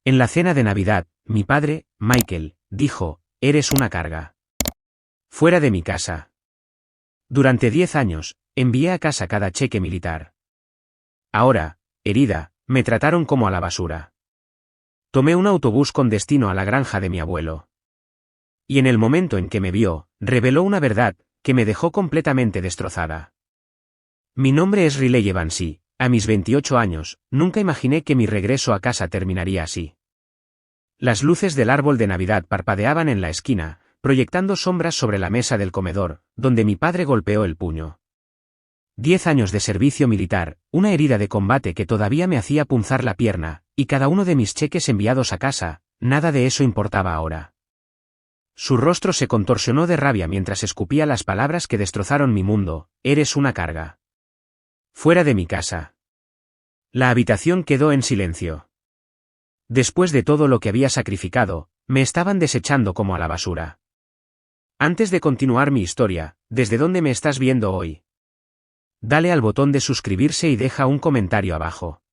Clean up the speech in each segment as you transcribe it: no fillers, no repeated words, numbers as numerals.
En la cena de Navidad, mi padre, Michael, dijo, «Eres una carga. Fuera de mi casa». Durante 10 años, envié a casa cada cheque militar. Ahora, herida, me trataron como a la basura. Tomé un autobús con destino a la granja de mi abuelo. Y en el momento en que me vio, reveló una verdad que me dejó completamente destrozada. Mi nombre es Riley Evans y, a mis 28 años, nunca imaginé que mi regreso a casa terminaría así. Las luces del árbol de Navidad parpadeaban en la esquina, proyectando sombras sobre la mesa del comedor, donde mi padre golpeó el puño. 10 años de servicio militar, una herida de combate que todavía me hacía punzar la pierna, y cada uno de mis cheques enviados a casa, nada de eso importaba ahora. Su rostro se contorsionó de rabia mientras escupía las palabras que destrozaron mi mundo, «Eres una carga. Fuera de mi casa». La habitación quedó en silencio. Después de todo lo que había sacrificado, me estaban desechando como a la basura. Antes de continuar mi historia, ¿desde dónde me estás viendo hoy? Dale al botón de suscribirse y deja un comentario abajo.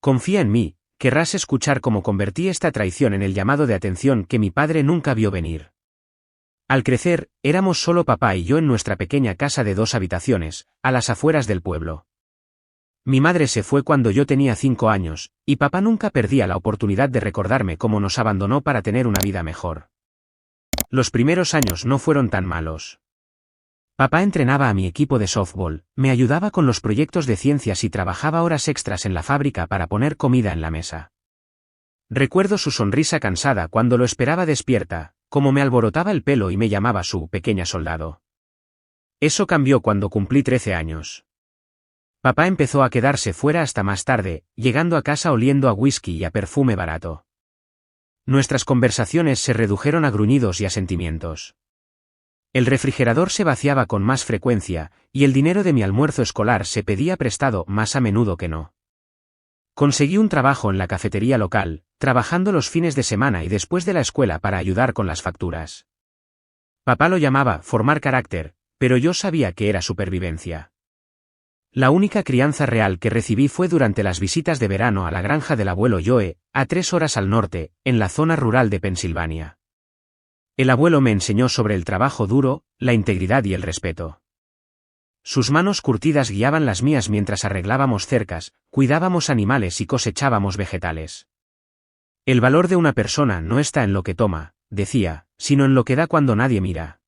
Confía en mí, querrás escuchar cómo convertí esta traición en el llamado de atención que mi padre nunca vio venir. Al crecer, éramos solo papá y yo en nuestra pequeña casa de 2 habitaciones, a las afueras del pueblo. Mi madre se fue cuando yo tenía 5 años, y papá nunca perdía la oportunidad de recordarme cómo nos abandonó para tener una vida mejor. Los primeros años no fueron tan malos. Papá entrenaba a mi equipo de softball, me ayudaba con los proyectos de ciencias y trabajaba horas extras en la fábrica para poner comida en la mesa. Recuerdo su sonrisa cansada cuando lo esperaba despierta, cómo me alborotaba el pelo y me llamaba su pequeña soldado. Eso cambió cuando cumplí 13 años. Papá empezó a quedarse fuera hasta más tarde, llegando a casa oliendo a whisky y a perfume barato. Nuestras conversaciones se redujeron a gruñidos y asentimientos. El refrigerador se vaciaba con más frecuencia, y el dinero de mi almuerzo escolar se pedía prestado más a menudo que no. Conseguí un trabajo en la cafetería local, trabajando los fines de semana y después de la escuela para ayudar con las facturas. Papá lo llamaba formar carácter, pero yo sabía que era supervivencia. La única crianza real que recibí fue durante las visitas de verano a la granja del abuelo Joe, a 3 horas al norte, en la zona rural de Pensilvania. El abuelo me enseñó sobre el trabajo duro, la integridad y el respeto. Sus manos curtidas guiaban las mías mientras arreglábamos cercas, cuidábamos animales y cosechábamos vegetales. El valor de una persona no está en lo que toma, decía, sino en lo que da cuando nadie mira.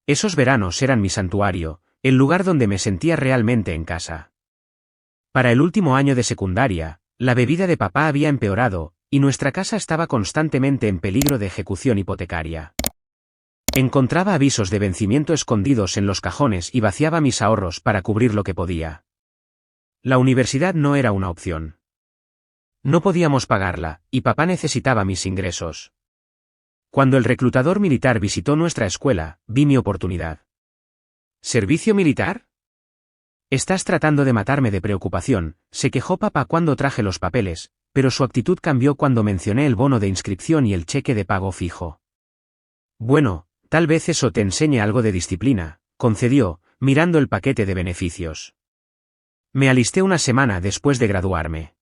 Esos veranos eran mi santuario, el lugar donde me sentía realmente en casa. Para el último año de secundaria, la bebida de papá había empeorado, y nuestra casa estaba constantemente en peligro de ejecución hipotecaria. Encontraba avisos de vencimiento escondidos en los cajones y vaciaba mis ahorros para cubrir lo que podía. La universidad no era una opción. No podíamos pagarla, y papá necesitaba mis ingresos. Cuando el reclutador militar visitó nuestra escuela, vi mi oportunidad. ¿Servicio militar? Estás tratando de matarme de preocupación, se quejó papá cuando traje los papeles, pero su actitud cambió cuando mencioné el bono de inscripción y el cheque de pago fijo. Bueno, tal vez eso te enseñe algo de disciplina, concedió, mirando el paquete de beneficios. Me alisté una semana después de graduarme.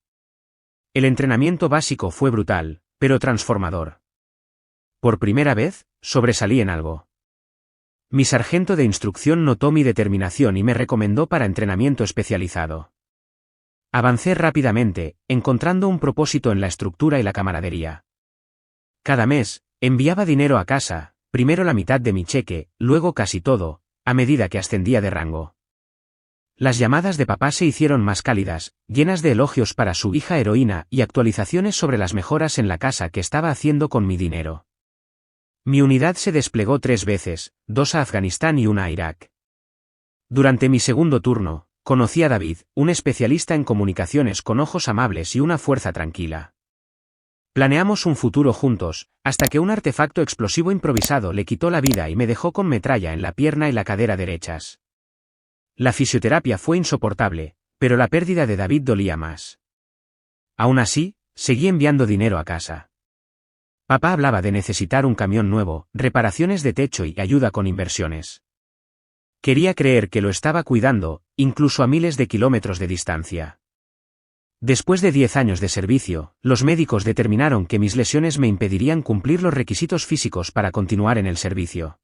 El entrenamiento básico fue brutal, pero transformador. Por primera vez, sobresalí en algo. Mi sargento de instrucción notó mi determinación y me recomendó para entrenamiento especializado. Avancé rápidamente, encontrando un propósito en la estructura y la camaradería. Cada mes, enviaba dinero a casa, primero la mitad de mi cheque, luego casi todo, a medida que ascendía de rango. Las llamadas de papá se hicieron más cálidas, llenas de elogios para su hija heroína y actualizaciones sobre las mejoras en la casa que estaba haciendo con mi dinero. Mi unidad se desplegó 3 veces, 2 a Afganistán y 1 a Irak. Durante mi segundo turno, conocí a David, un especialista en comunicaciones con ojos amables y una fuerza tranquila. Planeamos un futuro juntos, hasta que un artefacto explosivo improvisado le quitó la vida y me dejó con metralla en la pierna y la cadera derechas. La fisioterapia fue insoportable, pero la pérdida de David dolía más. Aún así, seguí enviando dinero a casa. Papá hablaba de necesitar un camión nuevo, reparaciones de techo y ayuda con inversiones. Quería creer que lo estaba cuidando, incluso a miles de kilómetros de distancia. Después de 10 años de servicio, los médicos determinaron que mis lesiones me impedirían cumplir los requisitos físicos para continuar en el servicio.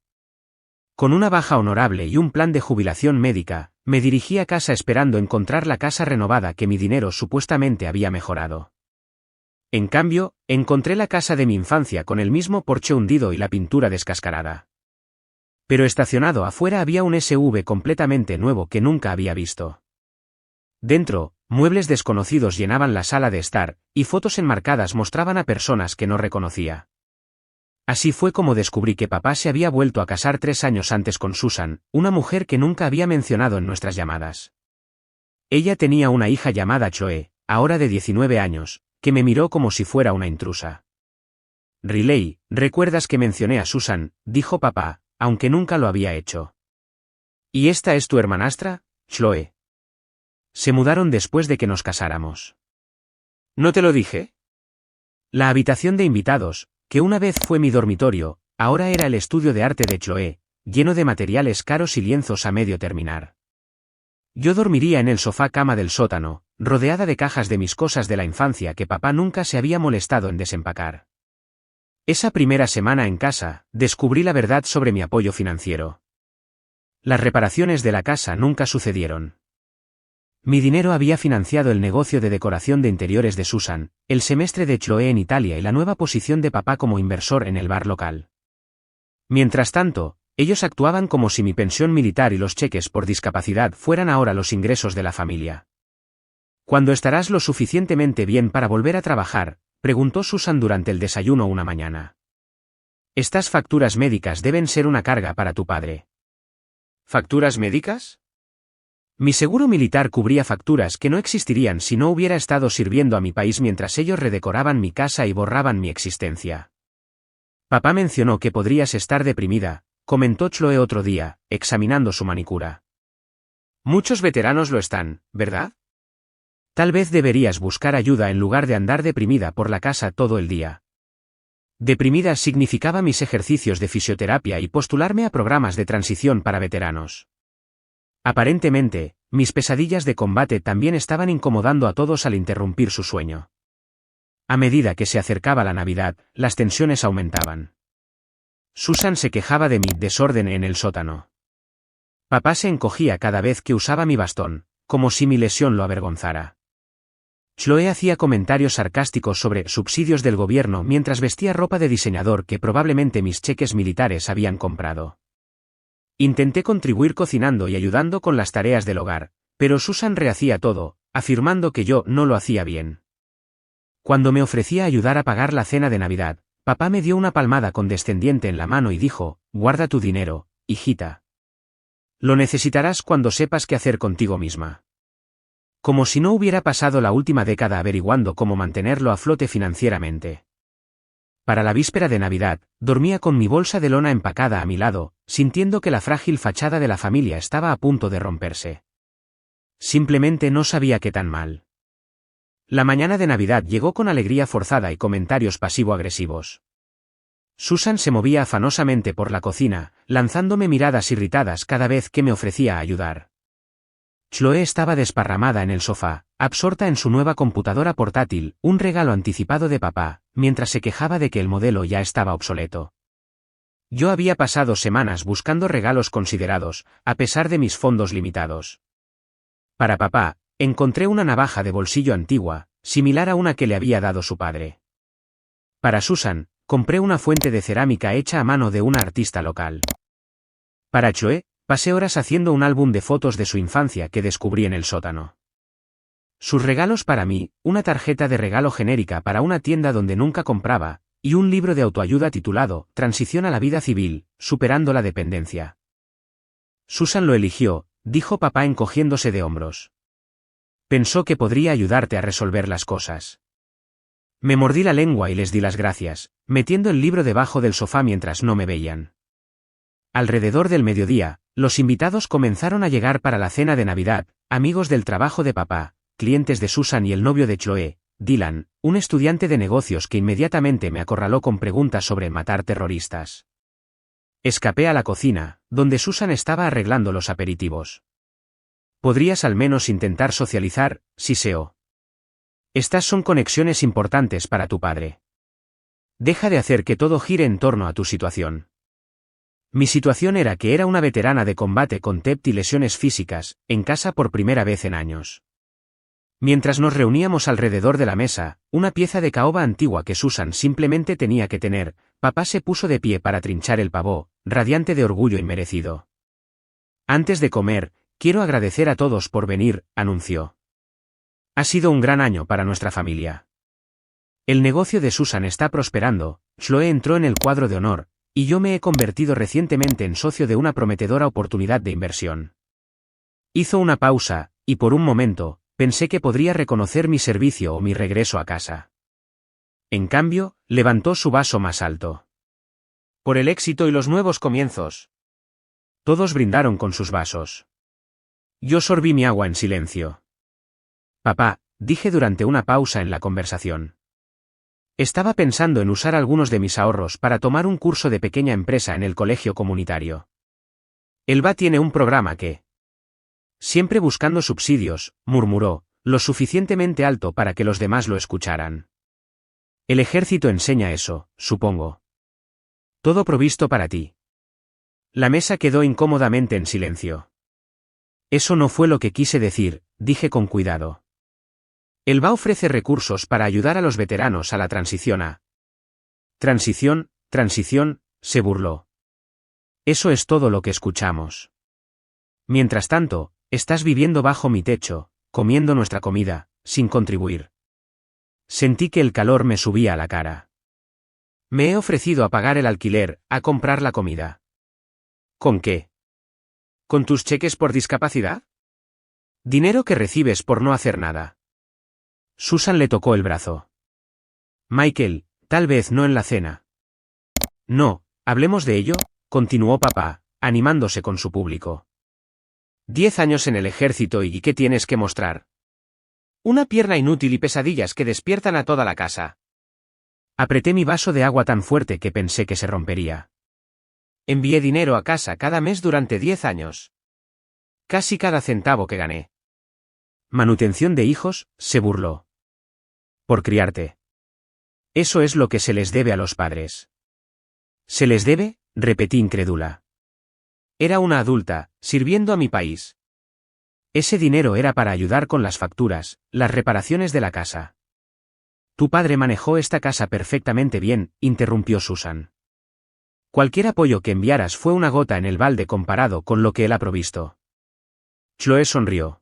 Con una baja honorable y un plan de jubilación médica, me dirigí a casa esperando encontrar la casa renovada que mi dinero supuestamente había mejorado. En cambio, encontré la casa de mi infancia con el mismo porche hundido y la pintura descascarada. Pero estacionado afuera había un SUV completamente nuevo que nunca había visto. Dentro, muebles desconocidos llenaban la sala de estar, y fotos enmarcadas mostraban a personas que no reconocía. Así fue como descubrí que papá se había vuelto a casar 3 años antes con Susan, una mujer que nunca había mencionado en nuestras llamadas. Ella tenía una hija llamada Chloe, ahora de 19 años, que me miró como si fuera una intrusa. Riley, ¿recuerdas que mencioné a Susan?, dijo papá, aunque nunca lo había hecho. ¿Y esta es tu hermanastra, Chloe? Se mudaron después de que nos casáramos. ¿No te lo dije? La habitación de invitados, que una vez fue mi dormitorio, ahora era el estudio de arte de Chloe, lleno de materiales caros y lienzos a medio terminar. Yo dormiría en el sofá cama del sótano, rodeada de cajas de mis cosas de la infancia que papá nunca se había molestado en desempacar. Esa primera semana en casa, descubrí la verdad sobre mi apoyo financiero. Las reparaciones de la casa nunca sucedieron. Mi dinero había financiado el negocio de decoración de interiores de Susan, el semestre de Chloe en Italia y la nueva posición de papá como inversor en el bar local. Mientras tanto, ellos actuaban como si mi pensión militar y los cheques por discapacidad fueran ahora los ingresos de la familia. ¿Cuándo estarás lo suficientemente bien para volver a trabajar?, preguntó Susan durante el desayuno una mañana. Estas facturas médicas deben ser una carga para tu padre. ¿Facturas médicas? Mi seguro militar cubría facturas que no existirían si no hubiera estado sirviendo a mi país mientras ellos redecoraban mi casa y borraban mi existencia. Papá mencionó que podrías estar deprimida, comentó Chloe otro día, examinando su manicura. Muchos veteranos lo están, ¿verdad? Tal vez deberías buscar ayuda en lugar de andar deprimida por la casa todo el día. Deprimida significaba mis ejercicios de fisioterapia y postularme a programas de transición para veteranos. Aparentemente, mis pesadillas de combate también estaban incomodando a todos al interrumpir su sueño. A medida que se acercaba la Navidad, las tensiones aumentaban. Susan se quejaba de mi desorden en el sótano. Papá se encogía cada vez que usaba mi bastón, como si mi lesión lo avergonzara. Chloe hacía comentarios sarcásticos sobre subsidios del gobierno mientras vestía ropa de diseñador que probablemente mis cheques militares habían comprado. Intenté contribuir cocinando y ayudando con las tareas del hogar, pero Susan rehacía todo, afirmando que yo no lo hacía bien. Cuando me ofrecía ayudar a pagar la cena de Navidad, papá me dio una palmada condescendiente en la mano y dijo: «Guarda tu dinero, hijita. Lo necesitarás cuando sepas qué hacer contigo misma». Como si no hubiera pasado la última década averiguando cómo mantenerlo a flote financieramente. Para la víspera de Navidad, dormía con mi bolsa de lona empacada a mi lado, sintiendo que la frágil fachada de la familia estaba a punto de romperse. Simplemente no sabía qué tan mal. La mañana de Navidad llegó con alegría forzada y comentarios pasivo-agresivos. Susan se movía afanosamente por la cocina, lanzándome miradas irritadas cada vez que me ofrecía ayudar. Chloe estaba desparramada en el sofá, absorta en su nueva computadora portátil, un regalo anticipado de papá, mientras se quejaba de que el modelo ya estaba obsoleto. Yo había pasado semanas buscando regalos considerados, a pesar de mis fondos limitados. Para papá, encontré una navaja de bolsillo antigua, similar a una que le había dado su padre. Para Susan, compré una fuente de cerámica hecha a mano de una artista local. Para Chloe, pasé horas haciendo un álbum de fotos de su infancia que descubrí en el sótano. Sus regalos para mí, una tarjeta de regalo genérica para una tienda donde nunca compraba, y un libro de autoayuda titulado «Transición a la vida civil, superando la dependencia». Susan lo eligió, dijo papá encogiéndose de hombros. Pensó que podría ayudarte a resolver las cosas. Me mordí la lengua y les di las gracias, metiendo el libro debajo del sofá mientras no me veían. Alrededor del mediodía, los invitados comenzaron a llegar para la cena de Navidad, amigos del trabajo de papá, clientes de Susan y el novio de Chloe, Dylan, un estudiante de negocios que inmediatamente me acorraló con preguntas sobre matar terroristas. Escapé a la cocina, donde Susan estaba arreglando los aperitivos. «Podrías al menos intentar socializar», siseó. Estas son conexiones importantes para tu padre. Deja de hacer que todo gire en torno a tu situación. Mi situación era que era una veterana de combate con TEPT y lesiones físicas, en casa por primera vez en años. Mientras nos reuníamos alrededor de la mesa, una pieza de caoba antigua que Susan simplemente tenía que tener, papá se puso de pie para trinchar el pavó, radiante de orgullo inmerecido. Antes de comer, quiero agradecer a todos por venir, anunció. Ha sido un gran año para nuestra familia. El negocio de Susan está prosperando, Chloe entró en el cuadro de honor, y yo me he convertido recientemente en socio de una prometedora oportunidad de inversión. Hizo una pausa, y por un momento, pensé que podría reconocer mi servicio o mi regreso a casa. En cambio, levantó su vaso más alto. Por el éxito y los nuevos comienzos. Todos brindaron con sus vasos. Yo sorbí mi agua en silencio. Papá, dije durante una pausa en la conversación. Estaba pensando en usar algunos de mis ahorros para tomar un curso de pequeña empresa en el colegio comunitario. Elba tiene un programa que... Siempre buscando subsidios, murmuró, lo suficientemente alto para que los demás lo escucharan. El ejército enseña eso, supongo. Todo provisto para ti. La mesa quedó incómodamente en silencio. Eso no fue lo que quise decir, dije con cuidado. Elba ofrece recursos para ayudar a los veteranos a la transición a... Transición, se burló. Eso es todo lo que escuchamos. Mientras tanto, estás viviendo bajo mi techo, comiendo nuestra comida, sin contribuir. Sentí que el calor me subía a la cara. Me he ofrecido a pagar el alquiler, a comprar la comida. ¿Con qué? ¿Con tus cheques por discapacidad? Dinero que recibes por no hacer nada. Susan le tocó el brazo. Michael, tal vez no en la cena. No, hablemos de ello, continuó papá, animándose con su público. 10 años en el ejército y ¿qué tienes que mostrar? Una pierna inútil y pesadillas que despiertan a toda la casa. Apreté mi vaso de agua tan fuerte que pensé que se rompería. Envié dinero a casa cada mes durante 10 años. Casi cada centavo que gané. Manutención de hijos, se burló. Por criarte. Eso es lo que se les debe a los padres. ¿Se les debe? Repetí incrédula. Era una adulta, sirviendo a mi país. Ese dinero era para ayudar con las facturas, las reparaciones de la casa. Tu padre manejó esta casa perfectamente bien, interrumpió Susan. Cualquier apoyo que enviaras fue una gota en el balde comparado con lo que él ha provisto. Chloe sonrió.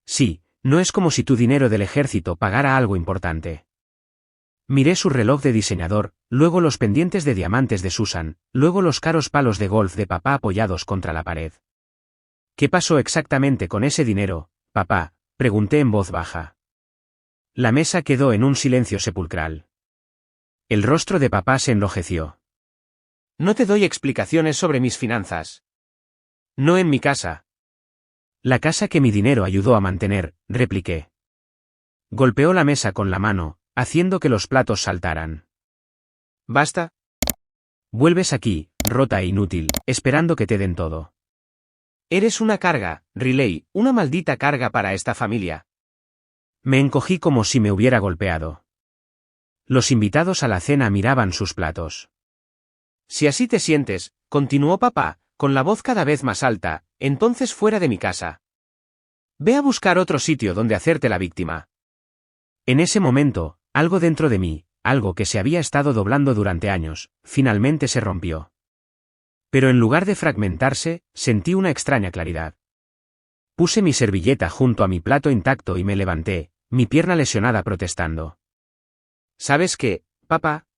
Sí, no es como si tu dinero del ejército pagara algo importante. Miré su reloj de diseñador, luego los pendientes de diamantes de Susan, luego los caros palos de golf de papá apoyados contra la pared. ¿Qué pasó exactamente con ese dinero, papá?, pregunté en voz baja. La mesa quedó en un silencio sepulcral. El rostro de papá se enrojeció. No te doy explicaciones sobre mis finanzas. No en mi casa. La casa que mi dinero ayudó a mantener, repliqué. Golpeó la mesa con la mano, haciendo que los platos saltaran. ¿Basta? Vuelves aquí, rota e inútil, esperando que te den todo. Eres una carga, Riley, una maldita carga para esta familia. Me encogí como si me hubiera golpeado. Los invitados a la cena miraban sus platos. Si así te sientes, continuó papá, con la voz cada vez más alta, entonces fuera de mi casa. Ve a buscar otro sitio donde hacerte la víctima. En ese momento, algo dentro de mí, algo que se había estado doblando durante años, finalmente se rompió. Pero en lugar de fragmentarse, sentí una extraña claridad. Puse mi servilleta junto a mi plato intacto y me levanté, mi pierna lesionada protestando. ¿Sabes qué, papá?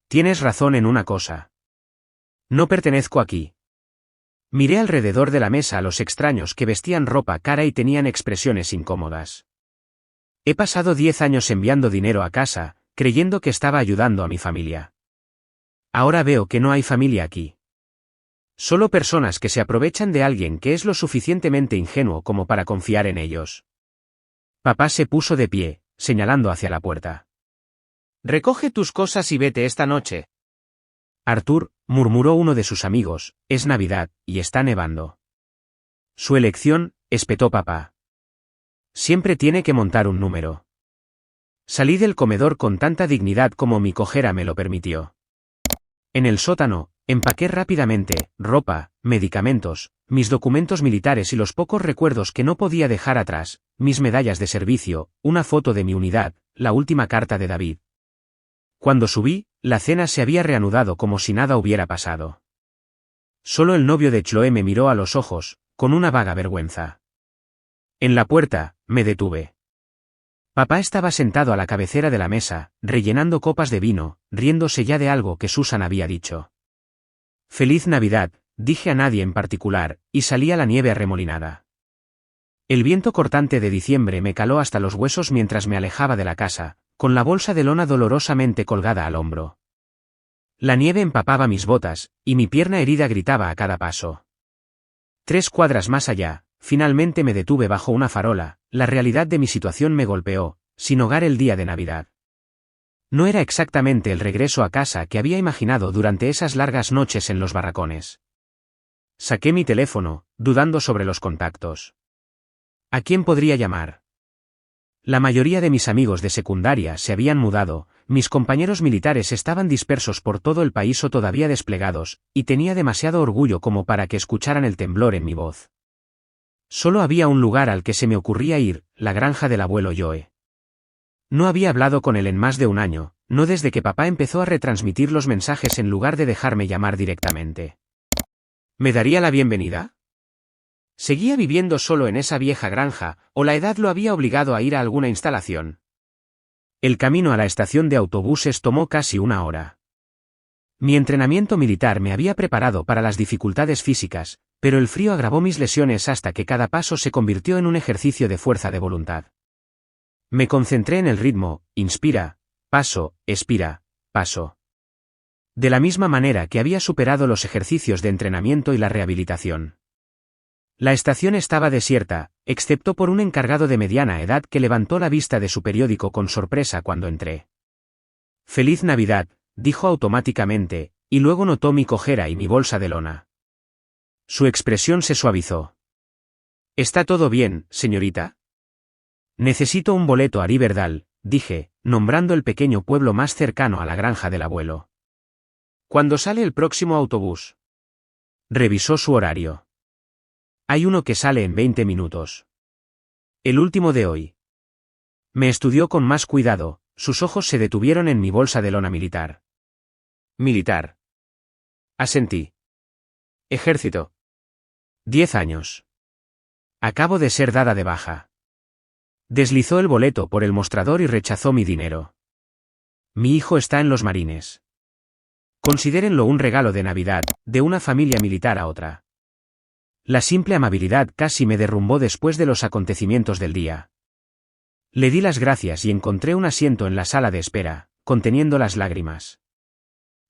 Tienes razón en una cosa. No pertenezco aquí. Miré alrededor de la mesa a los extraños que vestían ropa cara y tenían expresiones incómodas. He pasado 10 años enviando dinero a casa, creyendo que estaba ayudando a mi familia. Ahora veo que no hay familia aquí. Solo personas que se aprovechan de alguien que es lo suficientemente ingenuo como para confiar en ellos. Papá se puso de pie, señalando hacia la puerta. Recoge tus cosas y vete esta noche. Arthur, murmuró uno de sus amigos, es Navidad, y está nevando. Su elección, espetó papá. Siempre tiene que montar un número. Salí del comedor con tanta dignidad como mi cojera me lo permitió. En el sótano, empaqué rápidamente, ropa, medicamentos, mis documentos militares y los pocos recuerdos que no podía dejar atrás, mis medallas de servicio, una foto de mi unidad, la última carta de David. Cuando subí, la cena se había reanudado como si nada hubiera pasado. Solo el novio de Chloe me miró a los ojos, con una vaga vergüenza. En la puerta, me detuve. Papá estaba sentado a la cabecera de la mesa, rellenando copas de vino, riéndose ya de algo que Susan había dicho. «Feliz Navidad», dije a nadie en particular, y salí a la nieve arremolinada. El viento cortante de diciembre me caló hasta los huesos mientras me alejaba de la casa, con la bolsa de lona dolorosamente colgada al hombro. La nieve empapaba mis botas, y mi pierna herida gritaba a cada paso. 3 cuadras más allá, finalmente me detuve bajo una farola. La realidad de mi situación me golpeó, sin hogar el día de Navidad. No era exactamente el regreso a casa que había imaginado durante esas largas noches en los barracones. Saqué mi teléfono, dudando sobre los contactos. ¿A quién podría llamar? La mayoría de mis amigos de secundaria se habían mudado, mis compañeros militares estaban dispersos por todo el país o todavía desplegados, y tenía demasiado orgullo como para que escucharan el temblor en mi voz. Solo había un lugar al que se me ocurría ir, la granja del abuelo Joe. No había hablado con él en más de un año, no desde que papá empezó a retransmitir los mensajes en lugar de dejarme llamar directamente. ¿Me daría la bienvenida? ¿Seguía viviendo solo en esa vieja granja, o la edad lo había obligado a ir a alguna instalación? El camino a la estación de autobuses tomó casi 1 hora. Mi entrenamiento militar me había preparado para las dificultades físicas, pero el frío agravó mis lesiones hasta que cada paso se convirtió en un ejercicio de fuerza de voluntad. Me concentré en el ritmo, inspira, paso, expira, paso. De la misma manera que había superado los ejercicios de entrenamiento y la rehabilitación. La estación estaba desierta, excepto por un encargado de mediana edad que levantó la vista de su periódico con sorpresa cuando entré. «Feliz Navidad», dijo automáticamente, y luego notó mi cojera y mi bolsa de lona. Su expresión se suavizó. «¿Está todo bien, señorita?» «Necesito un boleto a Riverdale», dije, nombrando el pequeño pueblo más cercano a la granja del abuelo. «¿Cuándo sale el próximo autobús?» Revisó su horario. «Hay uno que sale en 20 minutos. El último de hoy». Me estudió con más cuidado, sus ojos se detuvieron en mi bolsa de lona militar. «Militar». Asentí. «Ejército». 10 años. Acabo de ser dada de baja. Deslizó el boleto por el mostrador y rechazó mi dinero. «Mi hijo está en los marines. Considérenlo un regalo de Navidad, de una familia militar a otra». La simple amabilidad casi me derrumbó después de los acontecimientos del día. Le di las gracias y encontré un asiento en la sala de espera, conteniendo las lágrimas.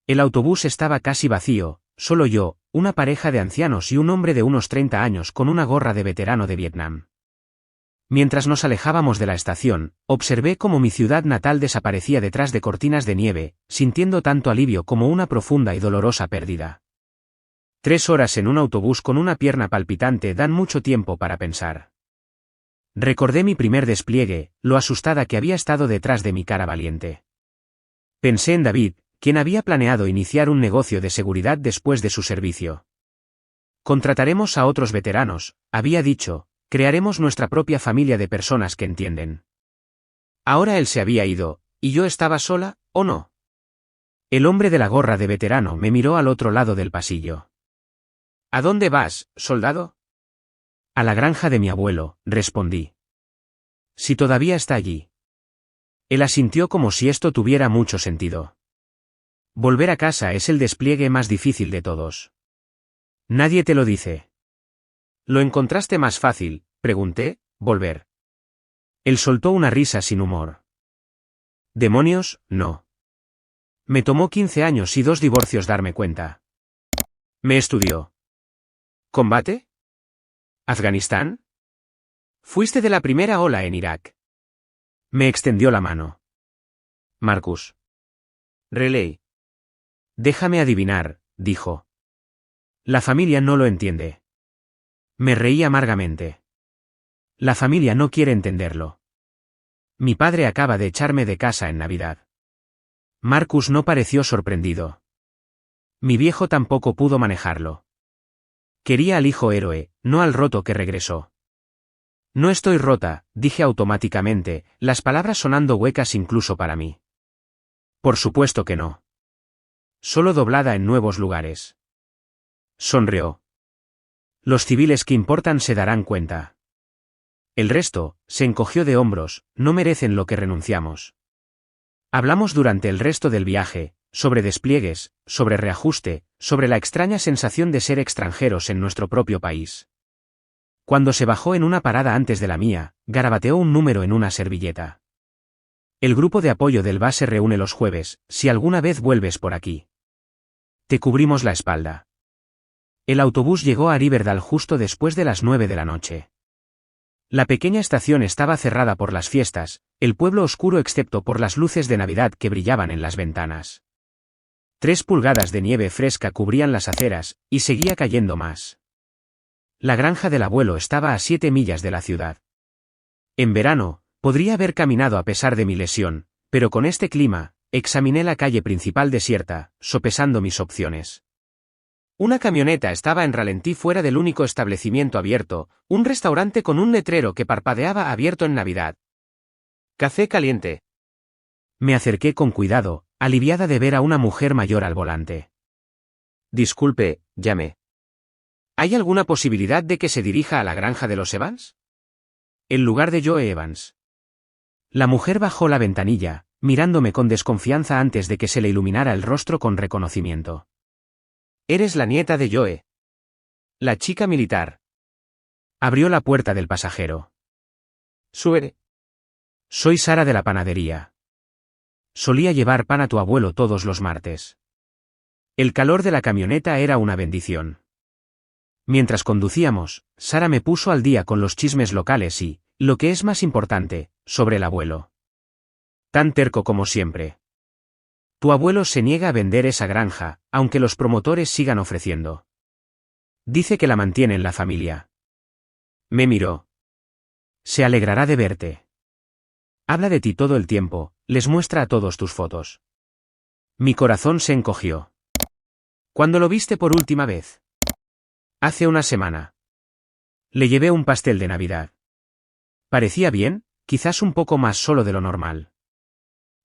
El autobús estaba casi vacío, solo yo, una pareja de ancianos y un hombre de unos 30 años con una gorra de veterano de Vietnam. Mientras nos alejábamos de la estación, observé cómo mi ciudad natal desaparecía detrás de cortinas de nieve, sintiendo tanto alivio como una profunda y dolorosa pérdida. 3 horas en un autobús con una pierna palpitante dan mucho tiempo para pensar. Recordé mi primer despliegue, lo asustada que había estado detrás de mi cara valiente. Pensé en David, quien había planeado iniciar un negocio de seguridad después de su servicio. «Contrataremos a otros veteranos», había dicho, «crearemos nuestra propia familia de personas que entienden». Ahora él se había ido, ¿y yo estaba sola, o no? El hombre de la gorra de veterano me miró al otro lado del pasillo. «¿A dónde vas, soldado?» «A la granja de mi abuelo», respondí. «Si todavía está allí». Él asintió como si esto tuviera mucho sentido. Volver a casa es el despliegue más difícil de todos. Nadie te lo dice. ¿Lo encontraste más fácil?, pregunté, volver. Él soltó una risa sin humor. «Demonios, no. Me tomó 15 años y 2 divorcios darme cuenta». Me estudió. «¿Combate? ¿Afganistán? Fuiste de la primera ola en Irak». Me extendió la mano. «Marcus. Relay». «Déjame adivinar», dijo. «La familia no lo entiende». Me reí amargamente. La familia no quiere entenderlo. Mi padre acaba de echarme de casa en Navidad. Marcus no pareció sorprendido. Mi viejo tampoco pudo manejarlo. Quería al hijo héroe, no al roto que regresó. No estoy rota, dije automáticamente, las palabras sonando huecas incluso para mí. Por supuesto que no. Solo doblada en nuevos lugares. Sonrió. Los civiles que importan se darán cuenta. El resto, se encogió de hombros, no merecen lo que renunciamos. Hablamos durante el resto del viaje, sobre despliegues, sobre reajuste, sobre la extraña sensación de ser extranjeros en nuestro propio país. Cuando se bajó en una parada antes de la mía, garabateó un número en una servilleta. El grupo de apoyo del BA se reúne los jueves, si alguna vez vuelves por aquí. Te cubrimos la espalda. El autobús llegó a Riverdale justo después de las 9 de la noche. La pequeña estación estaba cerrada por las fiestas, el pueblo oscuro excepto por las luces de Navidad que brillaban en las ventanas. 3 pulgadas de nieve fresca cubrían las aceras, y seguía cayendo más. La granja del abuelo estaba a 7 millas de la ciudad. En verano, podría haber caminado a pesar de mi lesión, pero con este clima, examiné la calle principal desierta, sopesando mis opciones. Una camioneta estaba en ralentí fuera del único establecimiento abierto, un restaurante con un letrero que parpadeaba abierto en Navidad. Café caliente. Me acerqué con cuidado, aliviada de ver a una mujer mayor al volante. Disculpe, llame. ¿Hay alguna posibilidad de que se dirija a la granja de los Evans? En lugar de Joe Evans. La mujer bajó la ventanilla, mirándome con desconfianza antes de que se le iluminara el rostro con reconocimiento. Eres la nieta de Joe. La chica militar. Abrió la puerta del pasajero. Suere. Soy Sara de la panadería. Solía llevar pan a tu abuelo todos los martes. El calor de la camioneta era una bendición. Mientras conducíamos, Sara me puso al día con los chismes locales y, lo que es más importante, sobre el abuelo. Tan terco como siempre. Tu abuelo se niega a vender esa granja, aunque los promotores sigan ofreciendo. Dice que la mantiene en la familia. Me miró. Se alegrará de verte. Habla de ti todo el tiempo, les muestra a todos tus fotos. Mi corazón se encogió. ¿Cuándo lo viste por última vez? Hace una semana. Le llevé un pastel de Navidad. Parecía bien, quizás un poco más solo de lo normal.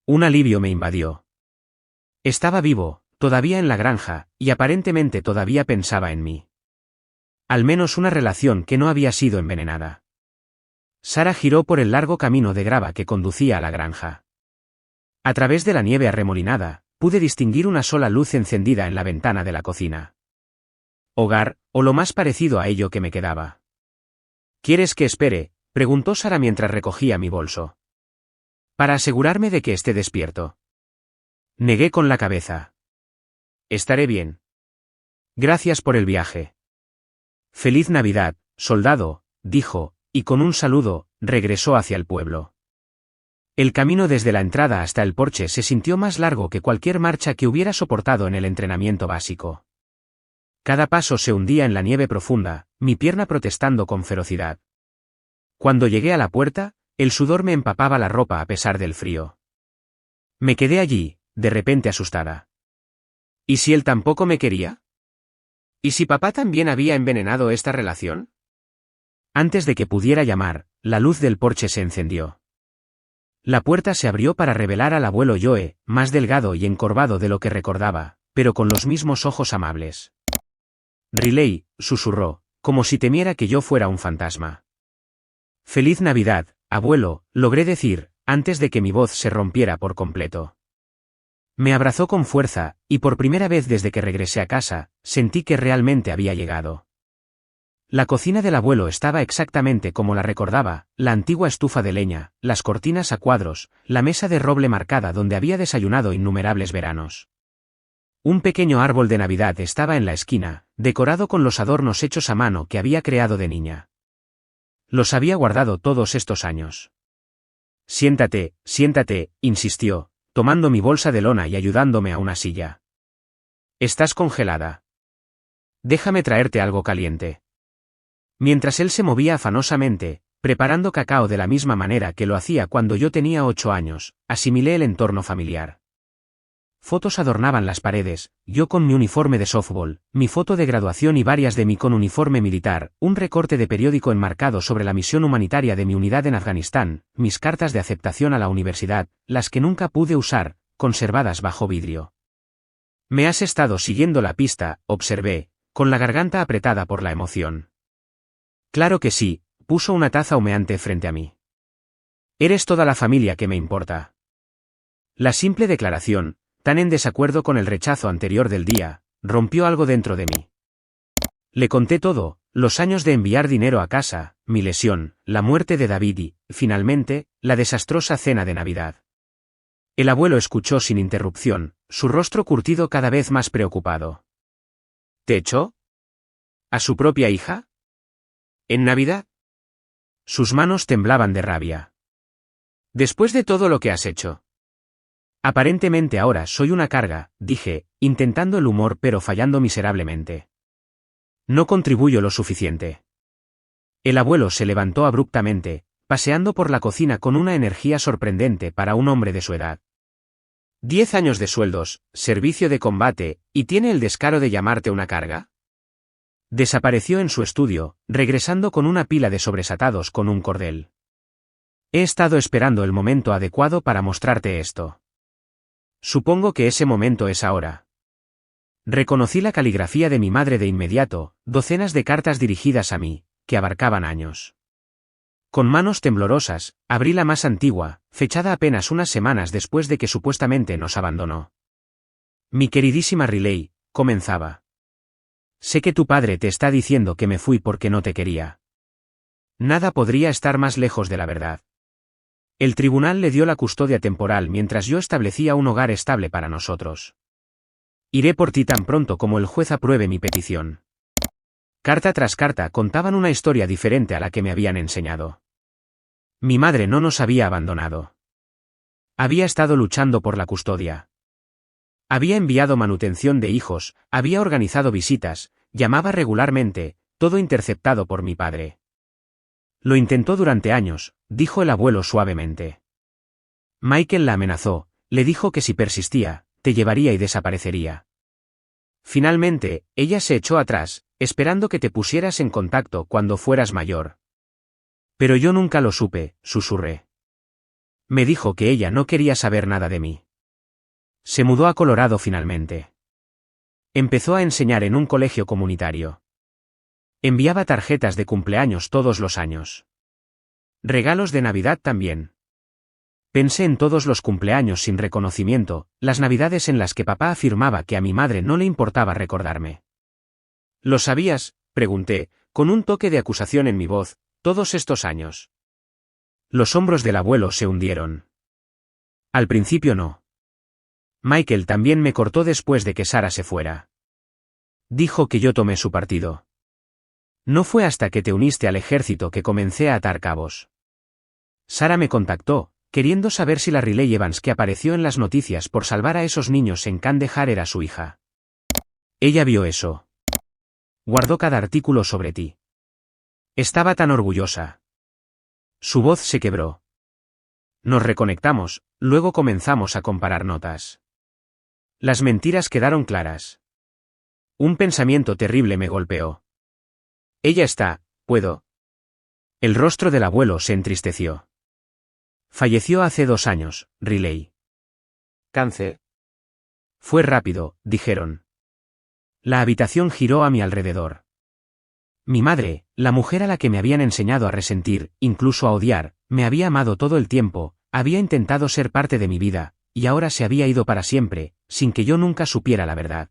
Un alivio me invadió. Estaba vivo, todavía en la granja, y aparentemente todavía pensaba en mí. Al menos una relación que no había sido envenenada. Sara giró por el largo camino de grava que conducía a la granja. A través de la nieve arremolinada, pude distinguir una sola luz encendida en la ventana de la cocina. Hogar, o lo más parecido a ello que me quedaba. ¿Quieres que espere?, preguntó Sara mientras recogía mi bolso. Para asegurarme de que esté despierto. Negué con la cabeza. Estaré bien. Gracias por el viaje. Feliz Navidad, soldado, dijo, y con un saludo, regresó hacia el pueblo. El camino desde la entrada hasta el porche se sintió más largo que cualquier marcha que hubiera soportado en el entrenamiento básico. Cada paso se hundía en la nieve profunda, mi pierna protestando con ferocidad. Cuando llegué a la puerta, el sudor me empapaba la ropa a pesar del frío. Me quedé allí, de repente asustada. ¿Y si él tampoco me quería? ¿Y si papá también había envenenado esta relación? Antes de que pudiera llamar, la luz del porche se encendió. La puerta se abrió para revelar al abuelo Joe, más delgado y encorvado de lo que recordaba, pero con los mismos ojos amables. Riley, susurró, como si temiera que yo fuera un fantasma. Feliz Navidad, abuelo, logré decir, antes de que mi voz se rompiera por completo. Me abrazó con fuerza, y por primera vez desde que regresé a casa, sentí que realmente había llegado. La cocina del abuelo estaba exactamente como la recordaba, la antigua estufa de leña, las cortinas a cuadros, la mesa de roble marcada donde había desayunado innumerables veranos. Un pequeño árbol de Navidad estaba en la esquina, decorado con los adornos hechos a mano que había creado de niña. Los había guardado todos estos años. Siéntate, siéntate, insistió, tomando mi bolsa de lona y ayudándome a una silla. Estás congelada. Déjame traerte algo caliente. Mientras él se movía afanosamente, Preparando cacao de la misma manera que lo hacía cuando yo tenía 8 años, asimilé el entorno familiar. Fotos adornaban las paredes, yo con mi uniforme de softball, mi foto de graduación y varias de mí con uniforme militar, un recorte de periódico enmarcado sobre la misión humanitaria de mi unidad en Afganistán, mis cartas de aceptación a la universidad, las que nunca pude usar, conservadas bajo vidrio. Me has estado siguiendo la pista, observé, con la garganta apretada por la emoción. Claro que sí, puso una taza humeante frente a mí. Eres toda la familia que me importa. La simple declaración, tan en desacuerdo con el rechazo anterior del día, rompió algo dentro de mí. Le conté todo, los años de enviar dinero a casa, mi lesión, la muerte de David y, finalmente, la desastrosa cena de Navidad. El abuelo escuchó sin interrupción, su rostro curtido cada vez más preocupado. ¿Te echó? ¿A su propia hija? ¿En Navidad? Sus manos temblaban de rabia. Después de todo lo que has hecho. Aparentemente ahora soy una carga, dije, intentando el humor pero fallando miserablemente. No contribuyo lo suficiente. El abuelo se levantó abruptamente, paseando por la cocina con una energía sorprendente para un hombre de su edad. 10 años de sueldos, servicio de combate, ¿y tiene el descaro de llamarte una carga? Desapareció en su estudio, regresando con una pila de sobresatados con un cordel. He estado esperando el momento adecuado para mostrarte esto. Supongo que ese momento es ahora. Reconocí la caligrafía de mi madre de inmediato, docenas de cartas dirigidas a mí, que abarcaban años. Con manos temblorosas, abrí la más antigua, fechada apenas unas semanas después de que supuestamente nos abandonó. Mi queridísima Riley, comenzaba. Sé que tu padre te está diciendo que me fui porque no te quería. Nada podría estar más lejos de la verdad. El tribunal le dio la custodia temporal mientras yo establecía un hogar estable para nosotros. Iré por ti tan pronto como el juez apruebe mi petición. Carta tras carta contaban una historia diferente a la que me habían enseñado. Mi madre no nos había abandonado. Había estado luchando por la custodia. Había enviado manutención de hijos, había organizado visitas, llamaba regularmente, todo interceptado por mi padre. Lo intentó durante años, dijo el abuelo suavemente. Michael la amenazó, le dijo que si persistía, te llevaría y desaparecería. Finalmente, ella se echó atrás, esperando que te pusieras en contacto cuando fueras mayor. Pero yo nunca lo supe, susurré. Me dijo que ella no quería saber nada de mí. Se mudó a Colorado finalmente. Empezó a enseñar en un colegio comunitario. Enviaba tarjetas de cumpleaños todos los años. Regalos de Navidad también. Pensé en todos los cumpleaños sin reconocimiento, las Navidades en las que papá afirmaba que a mi madre no le importaba recordarme. ¿Lo sabías?, pregunté, con un toque de acusación en mi voz, todos estos años. Los hombros del abuelo se hundieron. Al principio no. Michael también me cortó después de que Sara se fuera. Dijo que yo tomé su partido. No fue hasta que te uniste al ejército que comencé a atar cabos. Sara me contactó, queriendo saber si la Riley Evans que apareció en las noticias por salvar a esos niños en Kandahar era su hija. Ella vio eso. Guardó cada artículo sobre ti. Estaba tan orgullosa. Su voz se quebró. Nos reconectamos, luego comenzamos a comparar notas. Las mentiras quedaron claras. Un pensamiento terrible me golpeó. Ella está, puedo. El rostro del abuelo se entristeció. Falleció hace 2 años, Riley. Cáncer. Fue rápido, dijeron. La habitación giró a mi alrededor. Mi madre, la mujer a la que me habían enseñado a resentir, incluso a odiar, me había amado todo el tiempo, había intentado ser parte de mi vida, y ahora se había ido para siempre, sin que yo nunca supiera la verdad.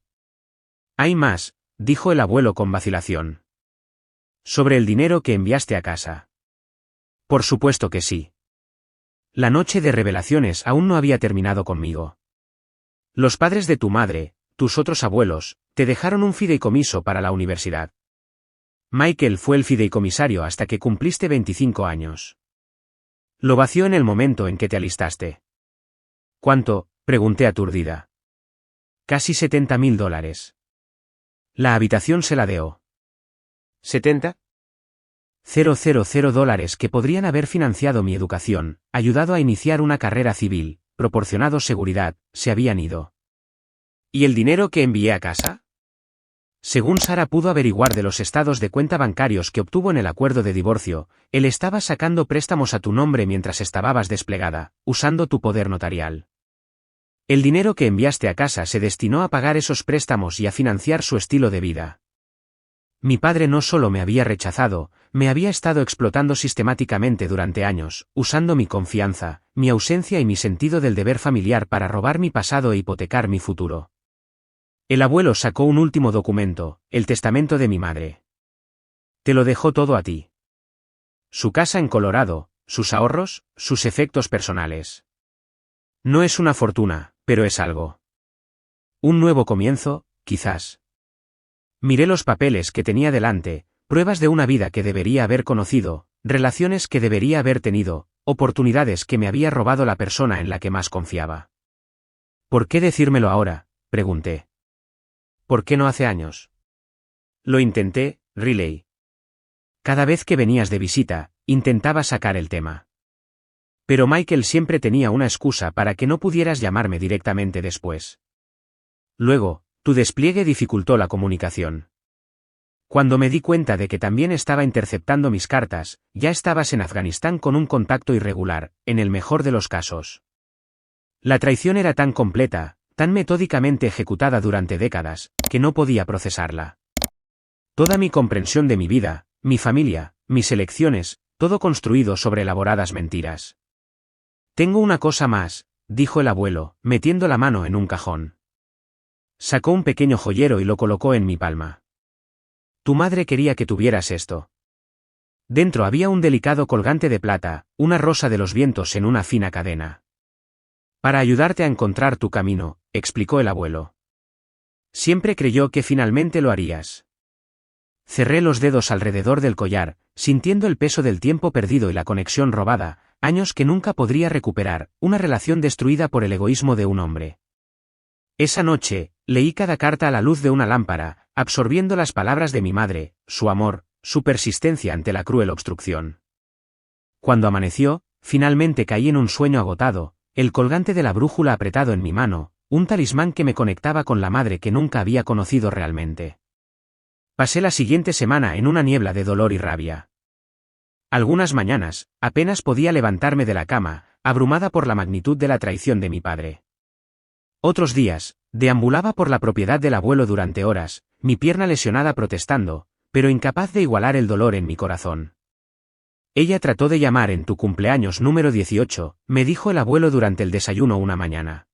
Hay más, dijo el abuelo con vacilación. Sobre el dinero que enviaste a casa. Por supuesto que sí. La noche de revelaciones aún no había terminado conmigo. Los padres de tu madre, tus otros abuelos, te dejaron un fideicomiso para la universidad. Michael fue el fideicomisario hasta que cumpliste 25 años. Lo vació en el momento en que te alistaste. ¿Cuánto?, pregunté aturdida. Casi $70,000. La habitación se ladeó. ¿70? $000 que podrían haber financiado mi educación, ayudado a iniciar una carrera civil, proporcionado seguridad, se habían ido. ¿Y el dinero que envié a casa? Según Sara pudo averiguar de los estados de cuenta bancarios que obtuvo en el acuerdo de divorcio, él estaba sacando préstamos a tu nombre mientras estabas desplegada, usando tu poder notarial. El dinero que enviaste a casa se destinó a pagar esos préstamos y a financiar su estilo de vida. Mi padre no solo me había rechazado, me había estado explotando sistemáticamente durante años, usando mi confianza, mi ausencia y mi sentido del deber familiar para robar mi pasado e hipotecar mi futuro. El abuelo sacó un último documento, el testamento de mi madre. Te lo dejó todo a ti. Su casa en Colorado, sus ahorros, sus efectos personales. No es una fortuna, pero es algo. Un nuevo comienzo, quizás. Miré los papeles que tenía delante, pruebas de una vida que debería haber conocido, relaciones que debería haber tenido, oportunidades que me había robado la persona en la que más confiaba. ¿Por qué decírmelo ahora?, pregunté. ¿Por qué no hace años? Lo intenté, Riley. Cada vez que venías de visita, intentaba sacar el tema. Pero Michael siempre tenía una excusa para que no pudieras llamarme directamente después. Luego, tu despliegue dificultó la comunicación. Cuando me di cuenta de que también estaba interceptando mis cartas, ya estabas en Afganistán con un contacto irregular, en el mejor de los casos. La traición era tan completa, tan metódicamente ejecutada durante décadas, que no podía procesarla. Toda mi comprensión de mi vida, mi familia, mis elecciones, todo construido sobre elaboradas mentiras. Tengo una cosa más, dijo el abuelo, metiendo la mano en un cajón. Sacó un pequeño joyero y lo colocó en mi palma. Tu madre quería que tuvieras esto. Dentro había un delicado colgante de plata, una rosa de los vientos en una fina cadena. Para ayudarte a encontrar tu camino, explicó el abuelo. Siempre creyó que finalmente lo harías. Cerré los dedos alrededor del collar, sintiendo el peso del tiempo perdido y la conexión robada, años que nunca podría recuperar, una relación destruida por el egoísmo de un hombre. Esa noche, leí cada carta a la luz de una lámpara, absorbiendo las palabras de mi madre, su amor, su persistencia ante la cruel obstrucción. Cuando amaneció, finalmente caí en un sueño agotado, el colgante de la brújula apretado en mi mano, un talismán que me conectaba con la madre que nunca había conocido realmente. Pasé la siguiente semana en una niebla de dolor y rabia. Algunas mañanas, apenas podía levantarme de la cama, abrumada por la magnitud de la traición de mi padre. Otros días, deambulaba por la propiedad del abuelo durante horas, mi pierna lesionada protestando, pero incapaz de igualar el dolor en mi corazón. Ella trató de llamar en tu cumpleaños número 18, me dijo el abuelo durante el desayuno una mañana.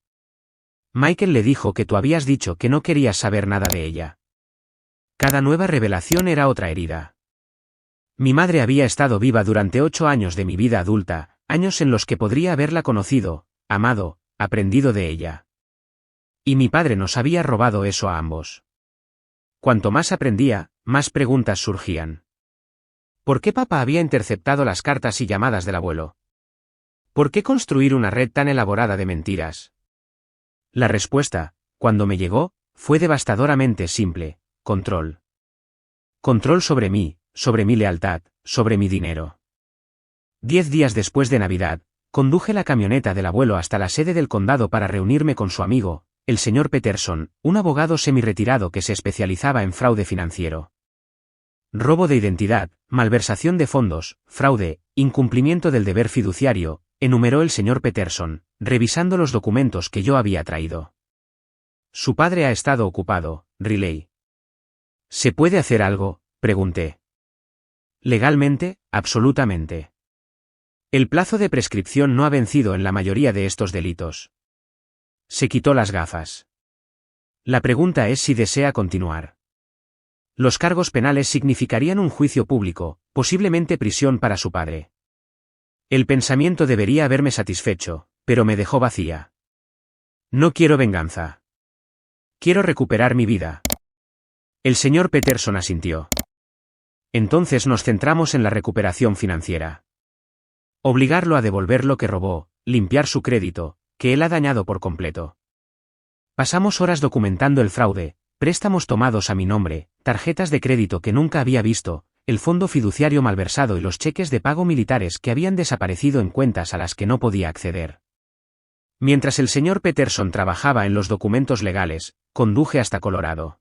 Michael le dijo que tú habías dicho que no querías saber nada de ella. Cada nueva revelación era otra herida. Mi madre había estado viva durante 8 años de mi vida adulta, años en los que podría haberla conocido, amado, aprendido de ella. Y mi padre nos había robado eso a ambos. Cuanto más aprendía, más preguntas surgían. ¿Por qué papá había interceptado las cartas y llamadas del abuelo? ¿Por qué construir una red tan elaborada de mentiras? La respuesta, cuando me llegó, fue devastadoramente simple: control. Control sobre mí, sobre mi lealtad, sobre mi dinero. 10 días después de Navidad, conduje la camioneta del abuelo hasta la sede del condado para reunirme con su amigo, el señor Peterson, un abogado semi-retirado que se especializaba en fraude financiero. Robo de identidad, malversación de fondos, fraude, incumplimiento del deber fiduciario, enumeró el señor Peterson, revisando los documentos que yo había traído. Su padre ha estado ocupado, Riley. ¿Se puede hacer algo?, pregunté. Legalmente, absolutamente. El plazo de prescripción no ha vencido en la mayoría de estos delitos. Se quitó las gafas. La pregunta es si desea continuar. Los cargos penales significarían un juicio público, posiblemente prisión para su padre. El pensamiento debería haberme satisfecho, pero me dejó vacía. No quiero venganza. Quiero recuperar mi vida. El señor Peterson asintió. Entonces nos centramos en la recuperación financiera. Obligarlo a devolver lo que robó, limpiar su crédito, que él ha dañado por completo. Pasamos horas documentando el fraude, préstamos tomados a mi nombre, tarjetas de crédito que nunca había visto, el fondo fiduciario malversado y los cheques de pago militares que habían desaparecido en cuentas a las que no podía acceder. Mientras el señor Peterson trabajaba en los documentos legales, conduje hasta Colorado.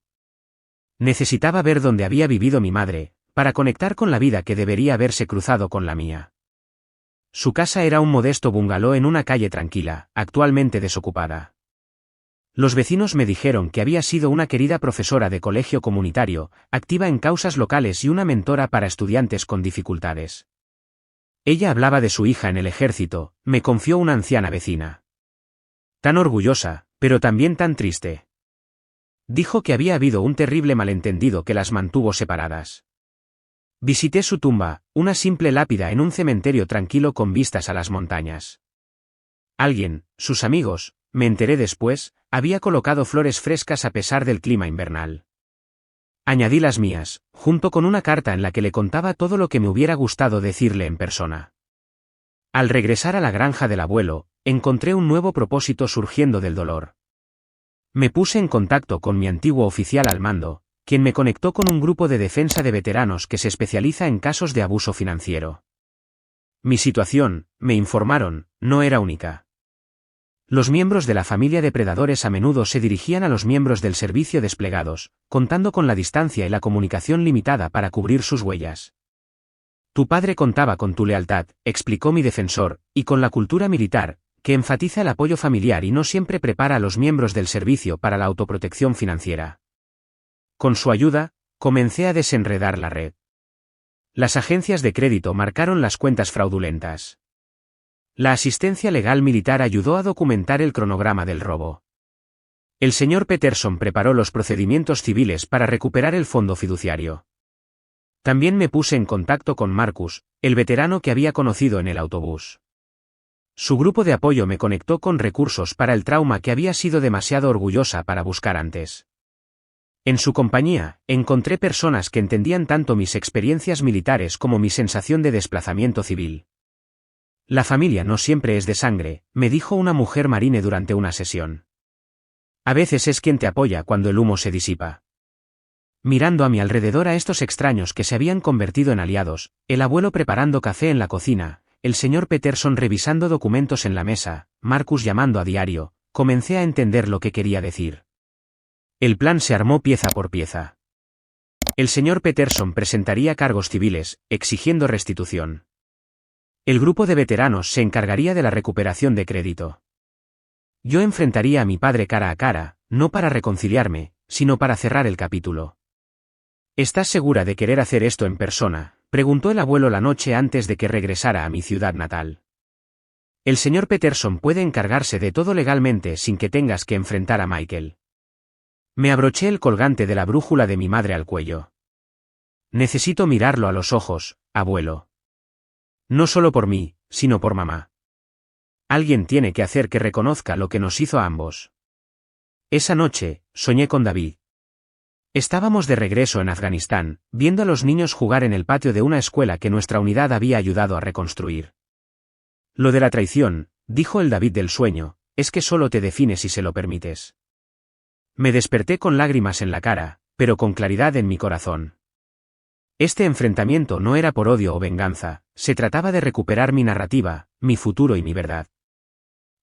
Necesitaba ver dónde había vivido mi madre, para conectar con la vida que debería haberse cruzado con la mía. Su casa era un modesto bungalow en una calle tranquila, actualmente desocupada. Los vecinos me dijeron que había sido una querida profesora de colegio comunitario, activa en causas locales y una mentora para estudiantes con dificultades. Ella hablaba de su hija en el ejército, me confió una anciana vecina. Tan orgullosa, pero también tan triste. Dijo que había habido un terrible malentendido que las mantuvo separadas. Visité su tumba, una simple lápida en un cementerio tranquilo con vistas a las montañas. Alguien, sus amigos, me enteré después, había colocado flores frescas a pesar del clima invernal. Añadí las mías, junto con una carta en la que le contaba todo lo que me hubiera gustado decirle en persona. Al regresar a la granja del abuelo, encontré un nuevo propósito surgiendo del dolor. Me puse en contacto con mi antiguo oficial al mando, quien me conectó con un grupo de defensa de veteranos que se especializa en casos de abuso financiero. Mi situación, me informaron, no era única. Los miembros de la familia depredadores a menudo se dirigían a los miembros del servicio desplegados, contando con la distancia y la comunicación limitada para cubrir sus huellas. Tu padre contaba con tu lealtad, explicó mi defensor, y con la cultura militar, que enfatiza el apoyo familiar y no siempre prepara a los miembros del servicio para la autoprotección financiera. Con su ayuda, comencé a desenredar la red. Las agencias de crédito marcaron las cuentas fraudulentas. La asistencia legal militar ayudó a documentar el cronograma del robo. El señor Peterson preparó los procedimientos civiles para recuperar el fondo fiduciario. También me puse en contacto con Marcus, el veterano que había conocido en el autobús. Su grupo de apoyo me conectó con recursos para el trauma que había sido demasiado orgullosa para buscar antes. En su compañía, encontré personas que entendían tanto mis experiencias militares como mi sensación de desplazamiento civil. La familia no siempre es de sangre, me dijo una mujer marine durante una sesión. A veces es quien te apoya cuando el humo se disipa. Mirando a mi alrededor a estos extraños que se habían convertido en aliados, el abuelo preparando café en la cocina, el señor Peterson revisando documentos en la mesa, Marcus llamando a diario, comencé a entender lo que quería decir. El plan se armó pieza por pieza. El señor Peterson presentaría cargos civiles, exigiendo restitución. El grupo de veteranos se encargaría de la recuperación de crédito. Yo enfrentaría a mi padre cara a cara, no para reconciliarme, sino para cerrar el capítulo. ¿Estás segura de querer hacer esto en persona?, preguntó el abuelo la noche antes de que regresara a mi ciudad natal. El señor Peterson puede encargarse de todo legalmente sin que tengas que enfrentar a Michael. Me abroché el colgante de la brújula de mi madre al cuello. Necesito mirarlo a los ojos, abuelo. No solo por mí, sino por mamá. Alguien tiene que hacer que reconozca lo que nos hizo a ambos. Esa noche, soñé con David. Estábamos de regreso en Afganistán, viendo a los niños jugar en el patio de una escuela que nuestra unidad había ayudado a reconstruir. Lo de la traición, dijo el David del sueño, es que solo te define si se lo permites. Me desperté con lágrimas en la cara, pero con claridad en mi corazón. Este enfrentamiento no era por odio o venganza, se trataba de recuperar mi narrativa, mi futuro y mi verdad.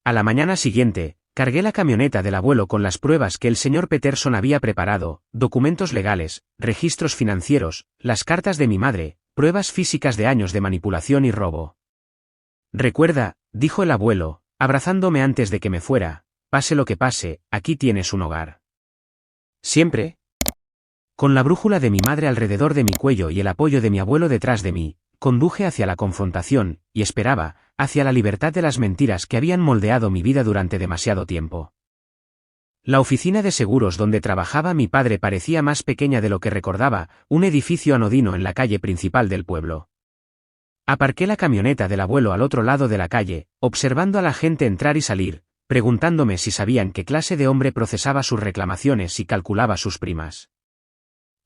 A la mañana siguiente, cargué la camioneta del abuelo con las pruebas que el señor Peterson había preparado, documentos legales, registros financieros, las cartas de mi madre, pruebas físicas de años de manipulación y robo. Recuerda, dijo el abuelo, abrazándome antes de que me fuera, pase lo que pase, aquí tienes un hogar. Siempre. Con la brújula de mi madre alrededor de mi cuello y el apoyo de mi abuelo detrás de mí, conduje hacia la confrontación, y esperaba, hacia la libertad de las mentiras que habían moldeado mi vida durante demasiado tiempo. La oficina de seguros donde trabajaba mi padre parecía más pequeña de lo que recordaba, un edificio anodino en la calle principal del pueblo. Aparqué la camioneta del abuelo al otro lado de la calle, observando a la gente entrar y salir, preguntándome si sabían qué clase de hombre procesaba sus reclamaciones y calculaba sus primas.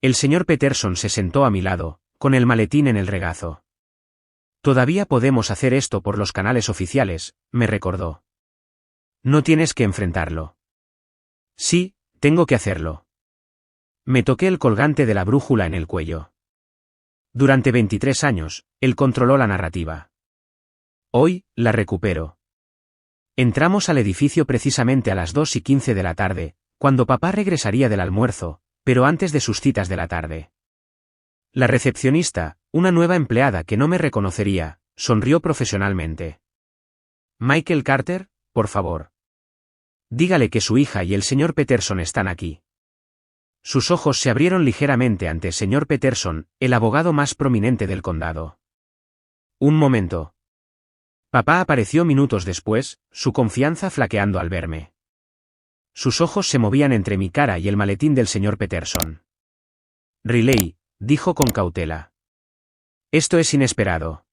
El señor Peterson se sentó a mi lado, con el maletín en el regazo. Todavía podemos hacer esto por los canales oficiales, me recordó. No tienes que enfrentarlo. Sí, tengo que hacerlo. Me toqué el colgante de la brújula en el cuello. Durante 23 años, él controló la narrativa. Hoy, la recupero. Entramos al edificio precisamente a las 2:15 de la tarde, cuando papá regresaría del almuerzo, pero antes de sus citas de la tarde. La recepcionista, una nueva empleada que no me reconocería, sonrió profesionalmente. Michael Carter, por favor. Dígale que su hija y el señor Peterson están aquí. Sus ojos se abrieron ligeramente ante el señor Peterson, el abogado más prominente del condado. Un momento. Papá apareció minutos después, su confianza flaqueando al verme. Sus ojos se movían entre mi cara y el maletín del señor Peterson. Riley, dijo con cautela. Esto es inesperado.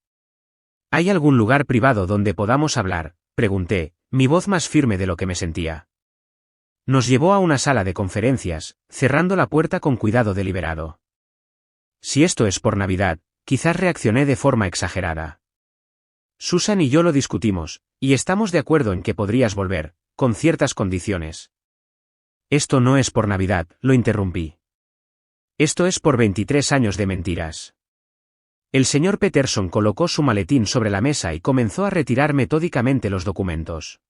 ¿Hay algún lugar privado donde podamos hablar?, pregunté, mi voz más firme de lo que me sentía. Nos llevó a una sala de conferencias, cerrando la puerta con cuidado deliberado. Si esto es por Navidad, quizás reaccioné de forma exagerada. Susan y yo lo discutimos, y estamos de acuerdo en que podrías volver, con ciertas condiciones. Esto no es por Navidad, lo interrumpí. Esto es por 23 años de mentiras. El señor Peterson colocó su maletín sobre la mesa y comenzó a retirar metódicamente los documentos.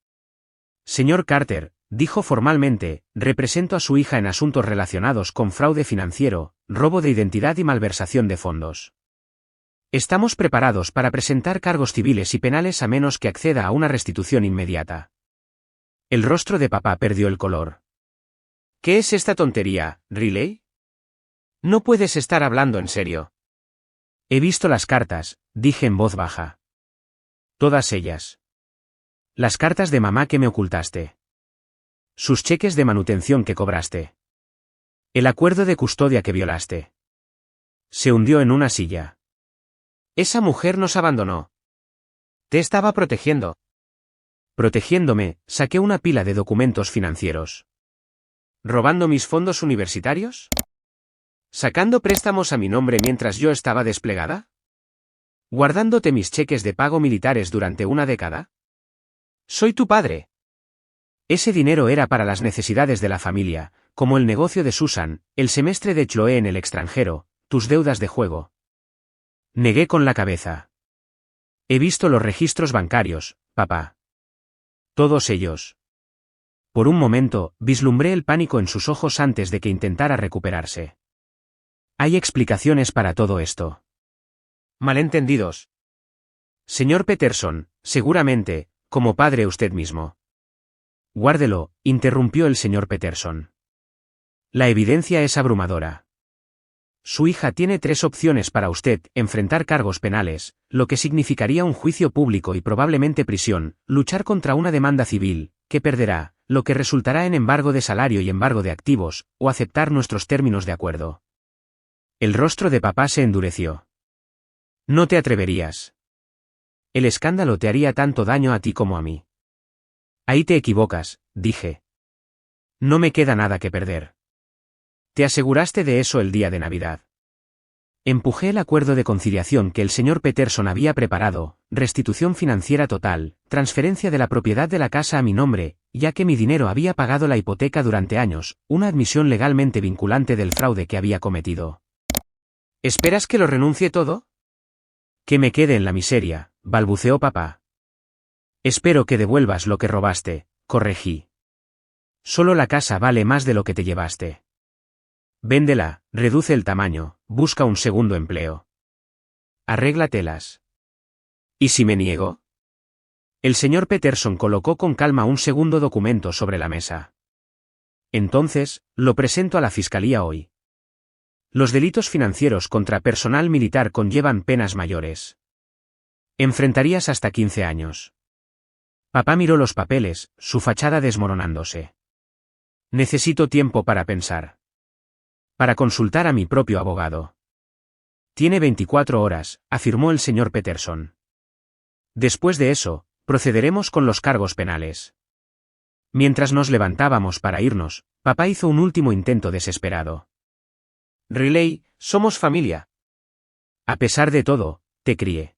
Señor Carter, dijo formalmente, represento a su hija en asuntos relacionados con fraude financiero, robo de identidad y malversación de fondos. Estamos preparados para presentar cargos civiles y penales a menos que acceda a una restitución inmediata. El rostro de papá perdió el color. ¿Qué es esta tontería, Riley? No puedes estar hablando en serio. He visto las cartas, dije en voz baja. Todas ellas. Las cartas de mamá que me ocultaste. Sus cheques de manutención que cobraste. El acuerdo de custodia que violaste. Se hundió en una silla. Esa mujer nos abandonó. Te estaba protegiendo. Protegiéndome, saqué una pila de documentos financieros. ¿Robando mis fondos universitarios? ¿Sacando préstamos a mi nombre mientras yo estaba desplegada? ¿Guardándote mis cheques de pago militares durante una década? Soy tu padre. Ese dinero era para las necesidades de la familia, como el negocio de Susan, el semestre de Chloe en el extranjero, tus deudas de juego. Negué con la cabeza. He visto los registros bancarios, papá. Todos ellos. Por un momento, vislumbré el pánico en sus ojos antes de que intentara recuperarse. Hay explicaciones para todo esto. Malentendidos. Señor Peterson, seguramente, como padre usted mismo. Guárdelo, interrumpió el señor Peterson. La evidencia es abrumadora. Su hija tiene 3 opciones para usted: enfrentar cargos penales, lo que significaría un juicio público y probablemente prisión, luchar contra una demanda civil, que perderá, lo que resultará en embargo de salario y embargo de activos, o aceptar nuestros términos de acuerdo. El rostro de papá se endureció. No te atreverías. El escándalo te haría tanto daño a ti como a mí. Ahí te equivocas, dije. No me queda nada que perder. Te aseguraste de eso el día de Navidad. Empujé el acuerdo de conciliación que el señor Peterson había preparado, restitución financiera total, transferencia de la propiedad de la casa a mi nombre, ya que mi dinero había pagado la hipoteca durante años, una admisión legalmente vinculante del fraude que había cometido. ¿Esperas que lo renuncie todo? Que me quede en la miseria, balbuceó papá. Espero que devuelvas lo que robaste, corregí. Solo la casa vale más de lo que te llevaste. Véndela, reduce el tamaño, busca un segundo empleo. Arréglatelas. ¿Y si me niego? El señor Peterson colocó con calma un segundo documento sobre la mesa. Entonces, lo presento a la fiscalía hoy. Los delitos financieros contra personal militar conllevan penas mayores. Enfrentarías hasta 15 años. Papá miró los papeles, su fachada desmoronándose. Necesito tiempo para pensar. Para consultar a mi propio abogado. Tiene 24 horas, afirmó el señor Peterson. Después de eso, procederemos con los cargos penales. Mientras nos levantábamos para irnos, papá hizo un último intento desesperado. Riley, somos familia. A pesar de todo, te crié.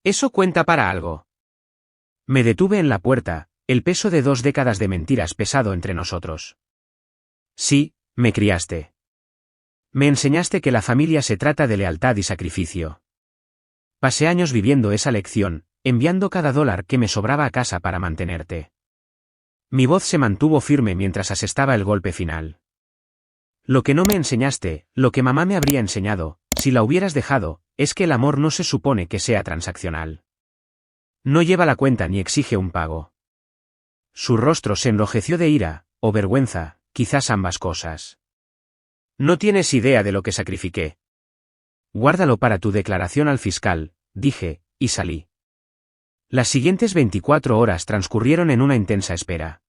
Eso cuenta para algo. Me detuve en la puerta, el peso de 2 décadas de mentiras pesado entre nosotros. Sí, me criaste. Me enseñaste que la familia se trata de lealtad y sacrificio. Pasé años viviendo esa lección, enviando cada dólar que me sobraba a casa para mantenerte. Mi voz se mantuvo firme mientras asestaba el golpe final. Lo que no me enseñaste, lo que mamá me habría enseñado, si la hubieras dejado, es que el amor no se supone que sea transaccional. No lleva la cuenta ni exige un pago. Su rostro se enrojeció de ira, o vergüenza, quizás ambas cosas. No tienes idea de lo que sacrifiqué. Guárdalo para tu declaración al fiscal, dije, y salí. Las siguientes 24 horas transcurrieron en una intensa espera.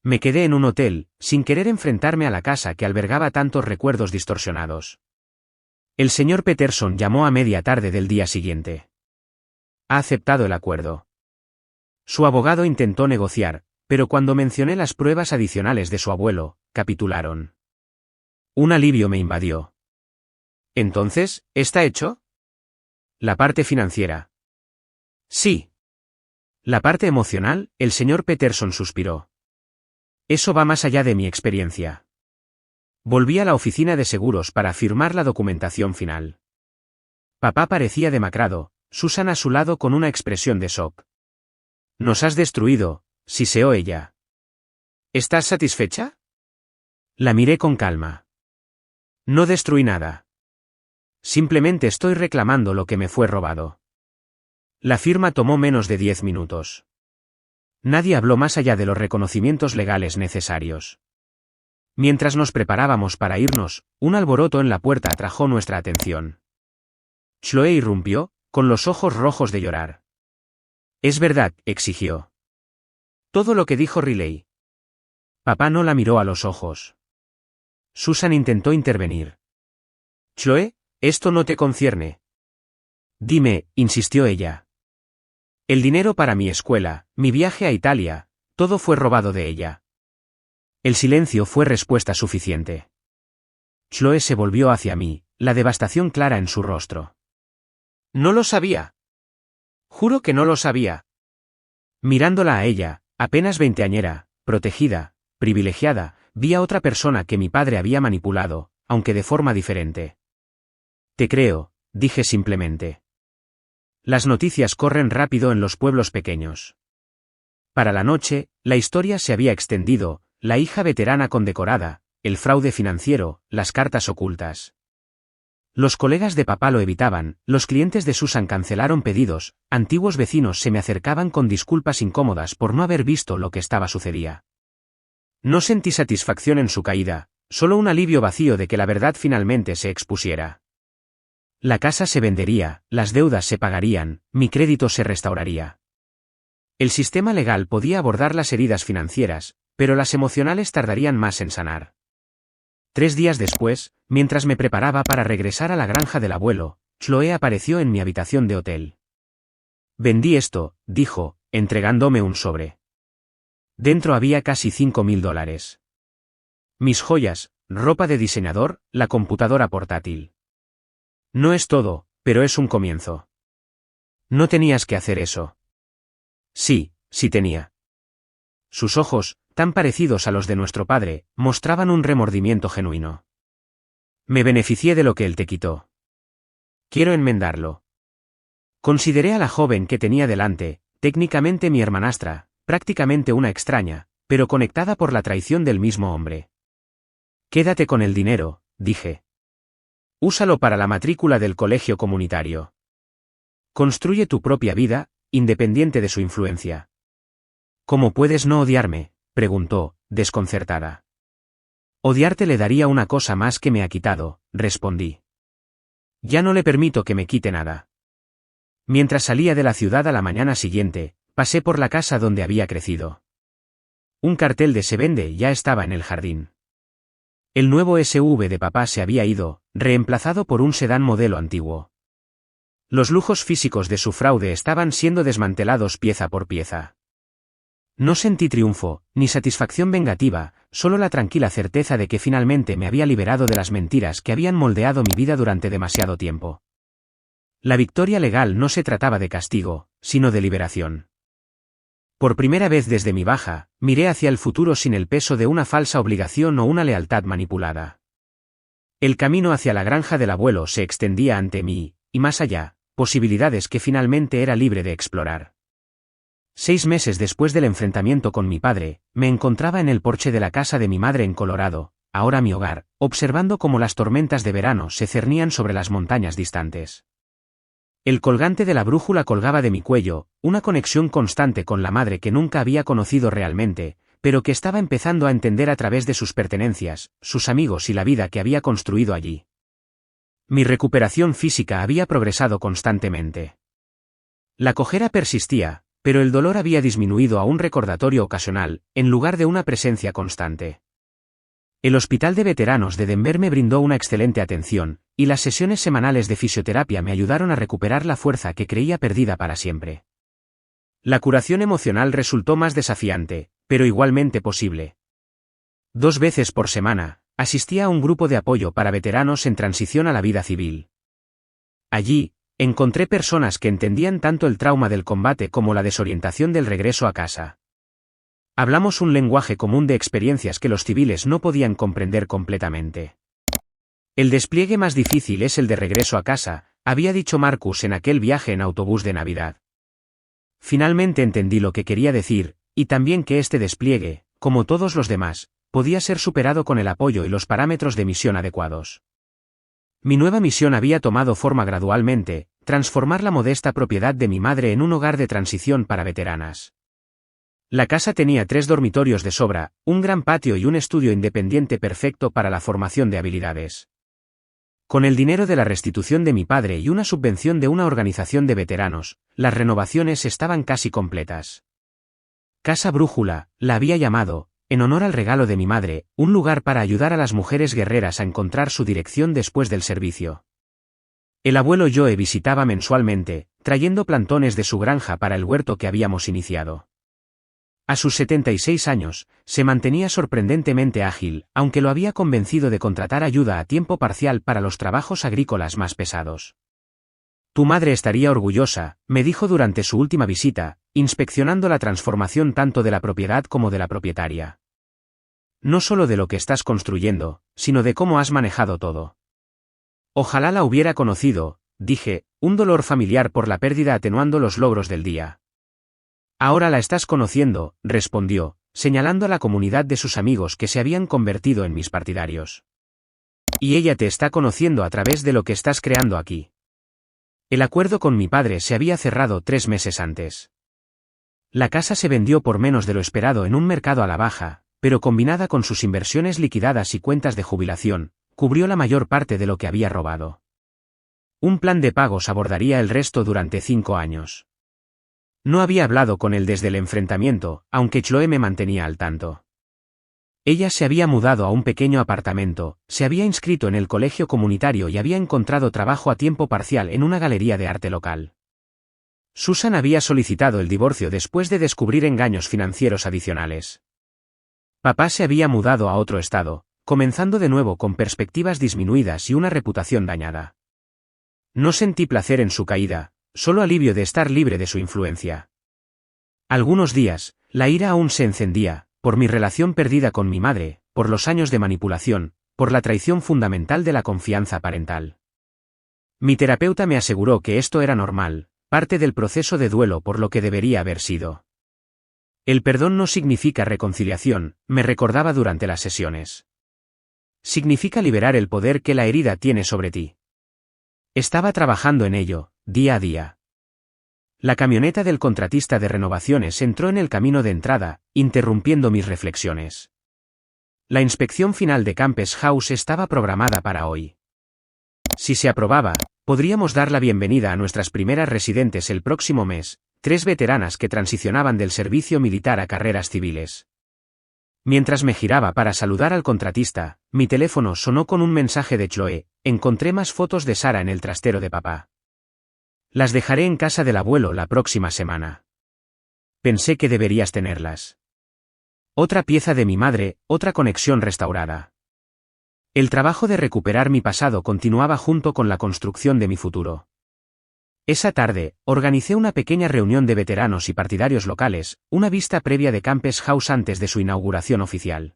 Me quedé en un hotel, sin querer enfrentarme a la casa que albergaba tantos recuerdos distorsionados. El señor Peterson llamó a media tarde del día siguiente. Ha aceptado el acuerdo. Su abogado intentó negociar, pero cuando mencioné las pruebas adicionales de su abuelo, capitularon. Un alivio me invadió. ¿Entonces, está hecho? La parte financiera. Sí. La parte emocional, el señor Peterson suspiró. Eso va más allá de mi experiencia. Volví a la oficina de seguros para firmar la documentación final. Papá parecía demacrado, Susan a su lado con una expresión de shock. Nos has destruido, siseó ella. ¿Estás satisfecha? La miré con calma. No destruí nada. Simplemente estoy reclamando lo que me fue robado. La firma tomó menos de 10 minutos. Nadie habló más allá de los reconocimientos legales necesarios. Mientras nos preparábamos para irnos, un alboroto en la puerta atrajo nuestra atención. Chloe irrumpió, con los ojos rojos de llorar. Es verdad, exigió. Todo lo que dijo Riley. Papá no la miró a los ojos. Susan intentó intervenir. Chloe, esto no te concierne. Dime, insistió ella. El dinero para mi escuela, mi viaje a Italia, todo fue robado de ella. El silencio fue respuesta suficiente. Chloe se volvió hacia mí, la devastación clara en su rostro. No lo sabía. Juro que no lo sabía. Mirándola a ella, apenas veinteañera, protegida, privilegiada, vi a otra persona que mi padre había manipulado, aunque de forma diferente. Te creo, dije simplemente. Las noticias corren rápido en los pueblos pequeños. Para la noche, la historia se había extendido, la hija veterana condecorada, el fraude financiero, las cartas ocultas. Los colegas de papá lo evitaban, los clientes de Susan cancelaron pedidos, antiguos vecinos se me acercaban con disculpas incómodas por no haber visto lo que estaba sucedía. No sentí satisfacción en su caída, solo un alivio vacío de que la verdad finalmente se expusiera. La casa se vendería, las deudas se pagarían, mi crédito se restauraría. El sistema legal podía abordar las heridas financieras, pero las emocionales tardarían más en sanar. 3 días después, mientras me preparaba para regresar a la granja del abuelo, Chloe apareció en mi habitación de hotel. Vendí esto, dijo, entregándome un sobre. Dentro había casi $5.000. Mis joyas, ropa de diseñador, la computadora portátil. No es todo, pero es un comienzo. No tenías que hacer eso. Sí, sí tenía. Sus ojos, tan parecidos a los de nuestro padre, mostraban un remordimiento genuino. Me beneficié de lo que él te quitó. Quiero enmendarlo. Consideré a la joven que tenía delante, técnicamente mi hermanastra, prácticamente una extraña, pero conectada por la traición del mismo hombre. Quédate con el dinero, dije. Úsalo para la matrícula del colegio comunitario. Construye tu propia vida, independiente de su influencia. ¿Cómo puedes no odiarme?, preguntó, desconcertada. Odiarte le daría una cosa más que me ha quitado, respondí. Ya no le permito que me quite nada. Mientras salía de la ciudad a la mañana siguiente, pasé por la casa donde había crecido. Un cartel de se vende ya estaba en el jardín. El nuevo SUV de papá se había ido, reemplazado por un sedán modelo antiguo. Los lujos físicos de su fraude estaban siendo desmantelados pieza por pieza. No sentí triunfo, ni satisfacción vengativa, solo la tranquila certeza de que finalmente me había liberado de las mentiras que habían moldeado mi vida durante demasiado tiempo. La victoria legal no se trataba de castigo, sino de liberación. Por primera vez desde mi baja, miré hacia el futuro sin el peso de una falsa obligación o una lealtad manipulada. El camino hacia la granja del abuelo se extendía ante mí, y más allá, posibilidades que finalmente era libre de explorar. 6 meses después del enfrentamiento con mi padre, me encontraba en el porche de la casa de mi madre en Colorado, ahora mi hogar, observando cómo las tormentas de verano se cernían sobre las montañas distantes. El colgante de la brújula colgaba de mi cuello, una conexión constante con la madre que nunca había conocido realmente, pero que estaba empezando a entender a través de sus pertenencias, sus amigos y la vida que había construido allí. Mi recuperación física había progresado constantemente. La cojera persistía, pero el dolor había disminuido a un recordatorio ocasional, en lugar de una presencia constante. El Hospital de Veteranos de Denver me brindó una excelente atención, y las sesiones semanales de fisioterapia me ayudaron a recuperar la fuerza que creía perdida para siempre. La curación emocional resultó más desafiante, pero igualmente posible. 2 veces por semana, asistía a un grupo de apoyo para veteranos en transición a la vida civil. Allí, encontré personas que entendían tanto el trauma del combate como la desorientación del regreso a casa. Hablamos un lenguaje común de experiencias que los civiles no podían comprender completamente. El despliegue más difícil es el de regreso a casa, había dicho Marcus en aquel viaje en autobús de Navidad. Finalmente entendí lo que quería decir, y también que este despliegue, como todos los demás, podía ser superado con el apoyo y los parámetros de misión adecuados. Mi nueva misión había tomado forma gradualmente, transformar la modesta propiedad de mi madre en un hogar de transición para veteranas. La casa tenía 3 dormitorios de sobra, un gran patio y un estudio independiente perfecto para la formación de habilidades. Con el dinero de la restitución de mi padre y una subvención de una organización de veteranos, las renovaciones estaban casi completas. Casa Brújula, la había llamado, en honor al regalo de mi madre, un lugar para ayudar a las mujeres guerreras a encontrar su dirección después del servicio. El abuelo Joe visitaba mensualmente, trayendo plantones de su granja para el huerto que habíamos iniciado. A sus 76 años, se mantenía sorprendentemente ágil, aunque lo había convencido de contratar ayuda a tiempo parcial para los trabajos agrícolas más pesados. Tu madre estaría orgullosa, me dijo durante su última visita, inspeccionando la transformación tanto de la propiedad como de la propietaria. No solo de lo que estás construyendo, sino de cómo has manejado todo. Ojalá la hubiera conocido, dije, un dolor familiar por la pérdida atenuando los logros del día. Ahora la estás conociendo, respondió, señalando a la comunidad de sus amigos que se habían convertido en mis partidarios. Y ella te está conociendo a través de lo que estás creando aquí. El acuerdo con mi padre se había cerrado 3 meses antes. La casa se vendió por menos de lo esperado en un mercado a la baja, pero combinada con sus inversiones liquidadas y cuentas de jubilación, cubrió la mayor parte de lo que había robado. Un plan de pagos abordaría el resto durante 5 años. No había hablado con él desde el enfrentamiento, aunque Chloe me mantenía al tanto. Ella se había mudado a un pequeño apartamento, se había inscrito en el colegio comunitario y había encontrado trabajo a tiempo parcial en una galería de arte local. Susan había solicitado el divorcio después de descubrir engaños financieros adicionales. Papá se había mudado a otro estado, comenzando de nuevo con perspectivas disminuidas y una reputación dañada. No sentí placer en su caída, solo alivio de estar libre de su influencia. Algunos días, la ira aún se encendía, por mi relación perdida con mi madre, por los años de manipulación, por la traición fundamental de la confianza parental. Mi terapeuta me aseguró que esto era normal, parte del proceso de duelo por lo que debería haber sido. El perdón no significa reconciliación, me recordaba durante las sesiones. Significa liberar el poder que la herida tiene sobre ti. Estaba trabajando en ello, día a día. La camioneta del contratista de renovaciones entró en el camino de entrada, interrumpiendo mis reflexiones. La inspección final de Campes House estaba programada para hoy. Si se aprobaba, podríamos dar la bienvenida a nuestras primeras residentes el próximo mes, 3 veteranas que transicionaban del servicio militar a carreras civiles. Mientras me giraba para saludar al contratista, mi teléfono sonó con un mensaje de Chloe. Encontré más fotos de Sara en el trastero de papá. Las dejaré en casa del abuelo la próxima semana. Pensé que deberías tenerlas. Otra pieza de mi madre, otra conexión restaurada. El trabajo de recuperar mi pasado continuaba junto con la construcción de mi futuro. Esa tarde, organicé una pequeña reunión de veteranos y partidarios locales, una vista previa de Campes House antes de su inauguración oficial.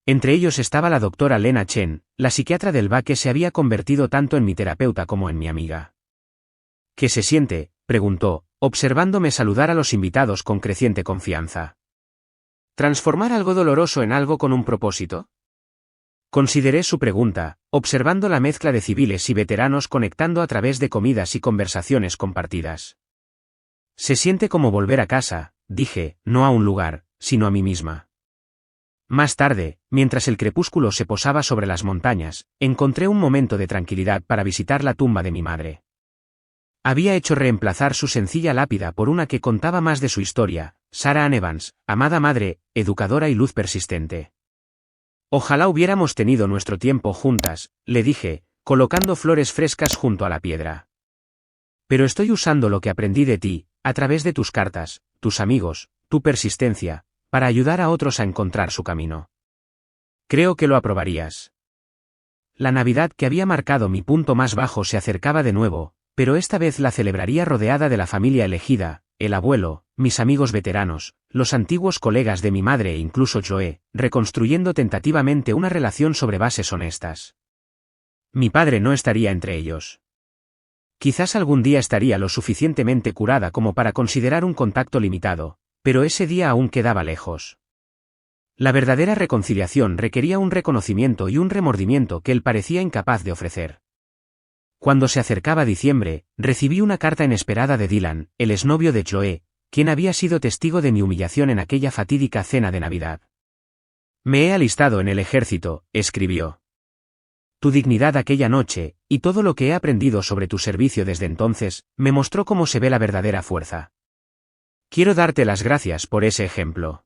Entre ellos estaba la doctora Lena Chen, la psiquiatra del VA que se había convertido tanto en mi terapeuta como en mi amiga. ¿Qué se siente?, preguntó, observándome saludar a los invitados con creciente confianza. ¿Transformar algo doloroso en algo con un propósito? Consideré su pregunta, observando la mezcla de civiles y veteranos conectando a través de comidas y conversaciones compartidas. Se siente como volver a casa, dije, no a un lugar, sino a mí misma. Más tarde, mientras el crepúsculo se posaba sobre las montañas, encontré un momento de tranquilidad para visitar la tumba de mi madre. Había hecho reemplazar su sencilla lápida por una que contaba más de su historia, Sarah Ann Evans, amada madre, educadora y luz persistente. Ojalá hubiéramos tenido nuestro tiempo juntas, le dije, colocando flores frescas junto a la piedra. Pero estoy usando lo que aprendí de ti, a través de tus cartas, tus amigos, tu persistencia, para ayudar a otros a encontrar su camino. Creo que lo aprobarías. La Navidad que había marcado mi punto más bajo se acercaba de nuevo, pero esta vez la celebraría rodeada de la familia elegida, el abuelo, mis amigos veteranos, los antiguos colegas de mi madre e incluso Joe, reconstruyendo tentativamente una relación sobre bases honestas. Mi padre no estaría entre ellos. Quizás algún día estaría lo suficientemente curada como para considerar un contacto limitado, pero ese día aún quedaba lejos. La verdadera reconciliación requería un reconocimiento y un remordimiento que él parecía incapaz de ofrecer. Cuando se acercaba diciembre, recibí una carta inesperada de Dylan, el exnovio de Joe, quien había sido testigo de mi humillación en aquella fatídica cena de Navidad. Me he alistado en el ejército, escribió. Tu dignidad aquella noche, y todo lo que he aprendido sobre tu servicio desde entonces, me mostró cómo se ve la verdadera fuerza. Quiero darte las gracias por ese ejemplo.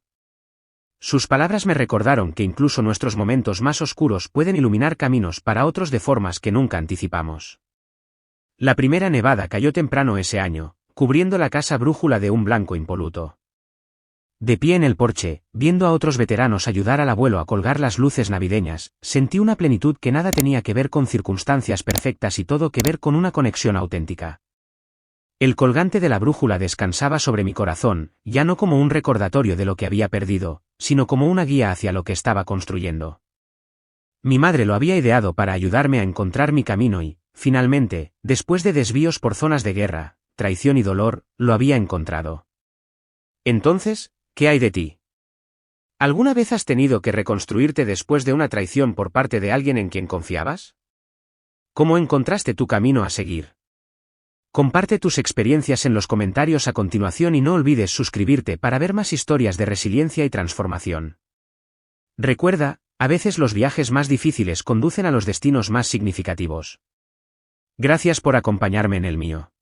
Sus palabras me recordaron que incluso nuestros momentos más oscuros pueden iluminar caminos para otros de formas que nunca anticipamos. La primera nevada cayó temprano ese año, cubriendo la casa brújula de un blanco impoluto. De pie en el porche, viendo a otros veteranos ayudar al abuelo a colgar las luces navideñas, sentí una plenitud que nada tenía que ver con circunstancias perfectas y todo que ver con una conexión auténtica. El colgante de la brújula descansaba sobre mi corazón, ya no como un recordatorio de lo que había perdido, sino como una guía hacia lo que estaba construyendo. Mi madre lo había ideado para ayudarme a encontrar mi camino y, finalmente, después de desvíos por zonas de guerra, traición y dolor, lo había encontrado. Entonces, ¿qué hay de ti? ¿Alguna vez has tenido que reconstruirte después de una traición por parte de alguien en quien confiabas? ¿Cómo encontraste tu camino a seguir? Comparte tus experiencias en los comentarios a continuación y no olvides suscribirte para ver más historias de resiliencia y transformación. Recuerda, a veces los viajes más difíciles conducen a los destinos más significativos. Gracias por acompañarme en el mío.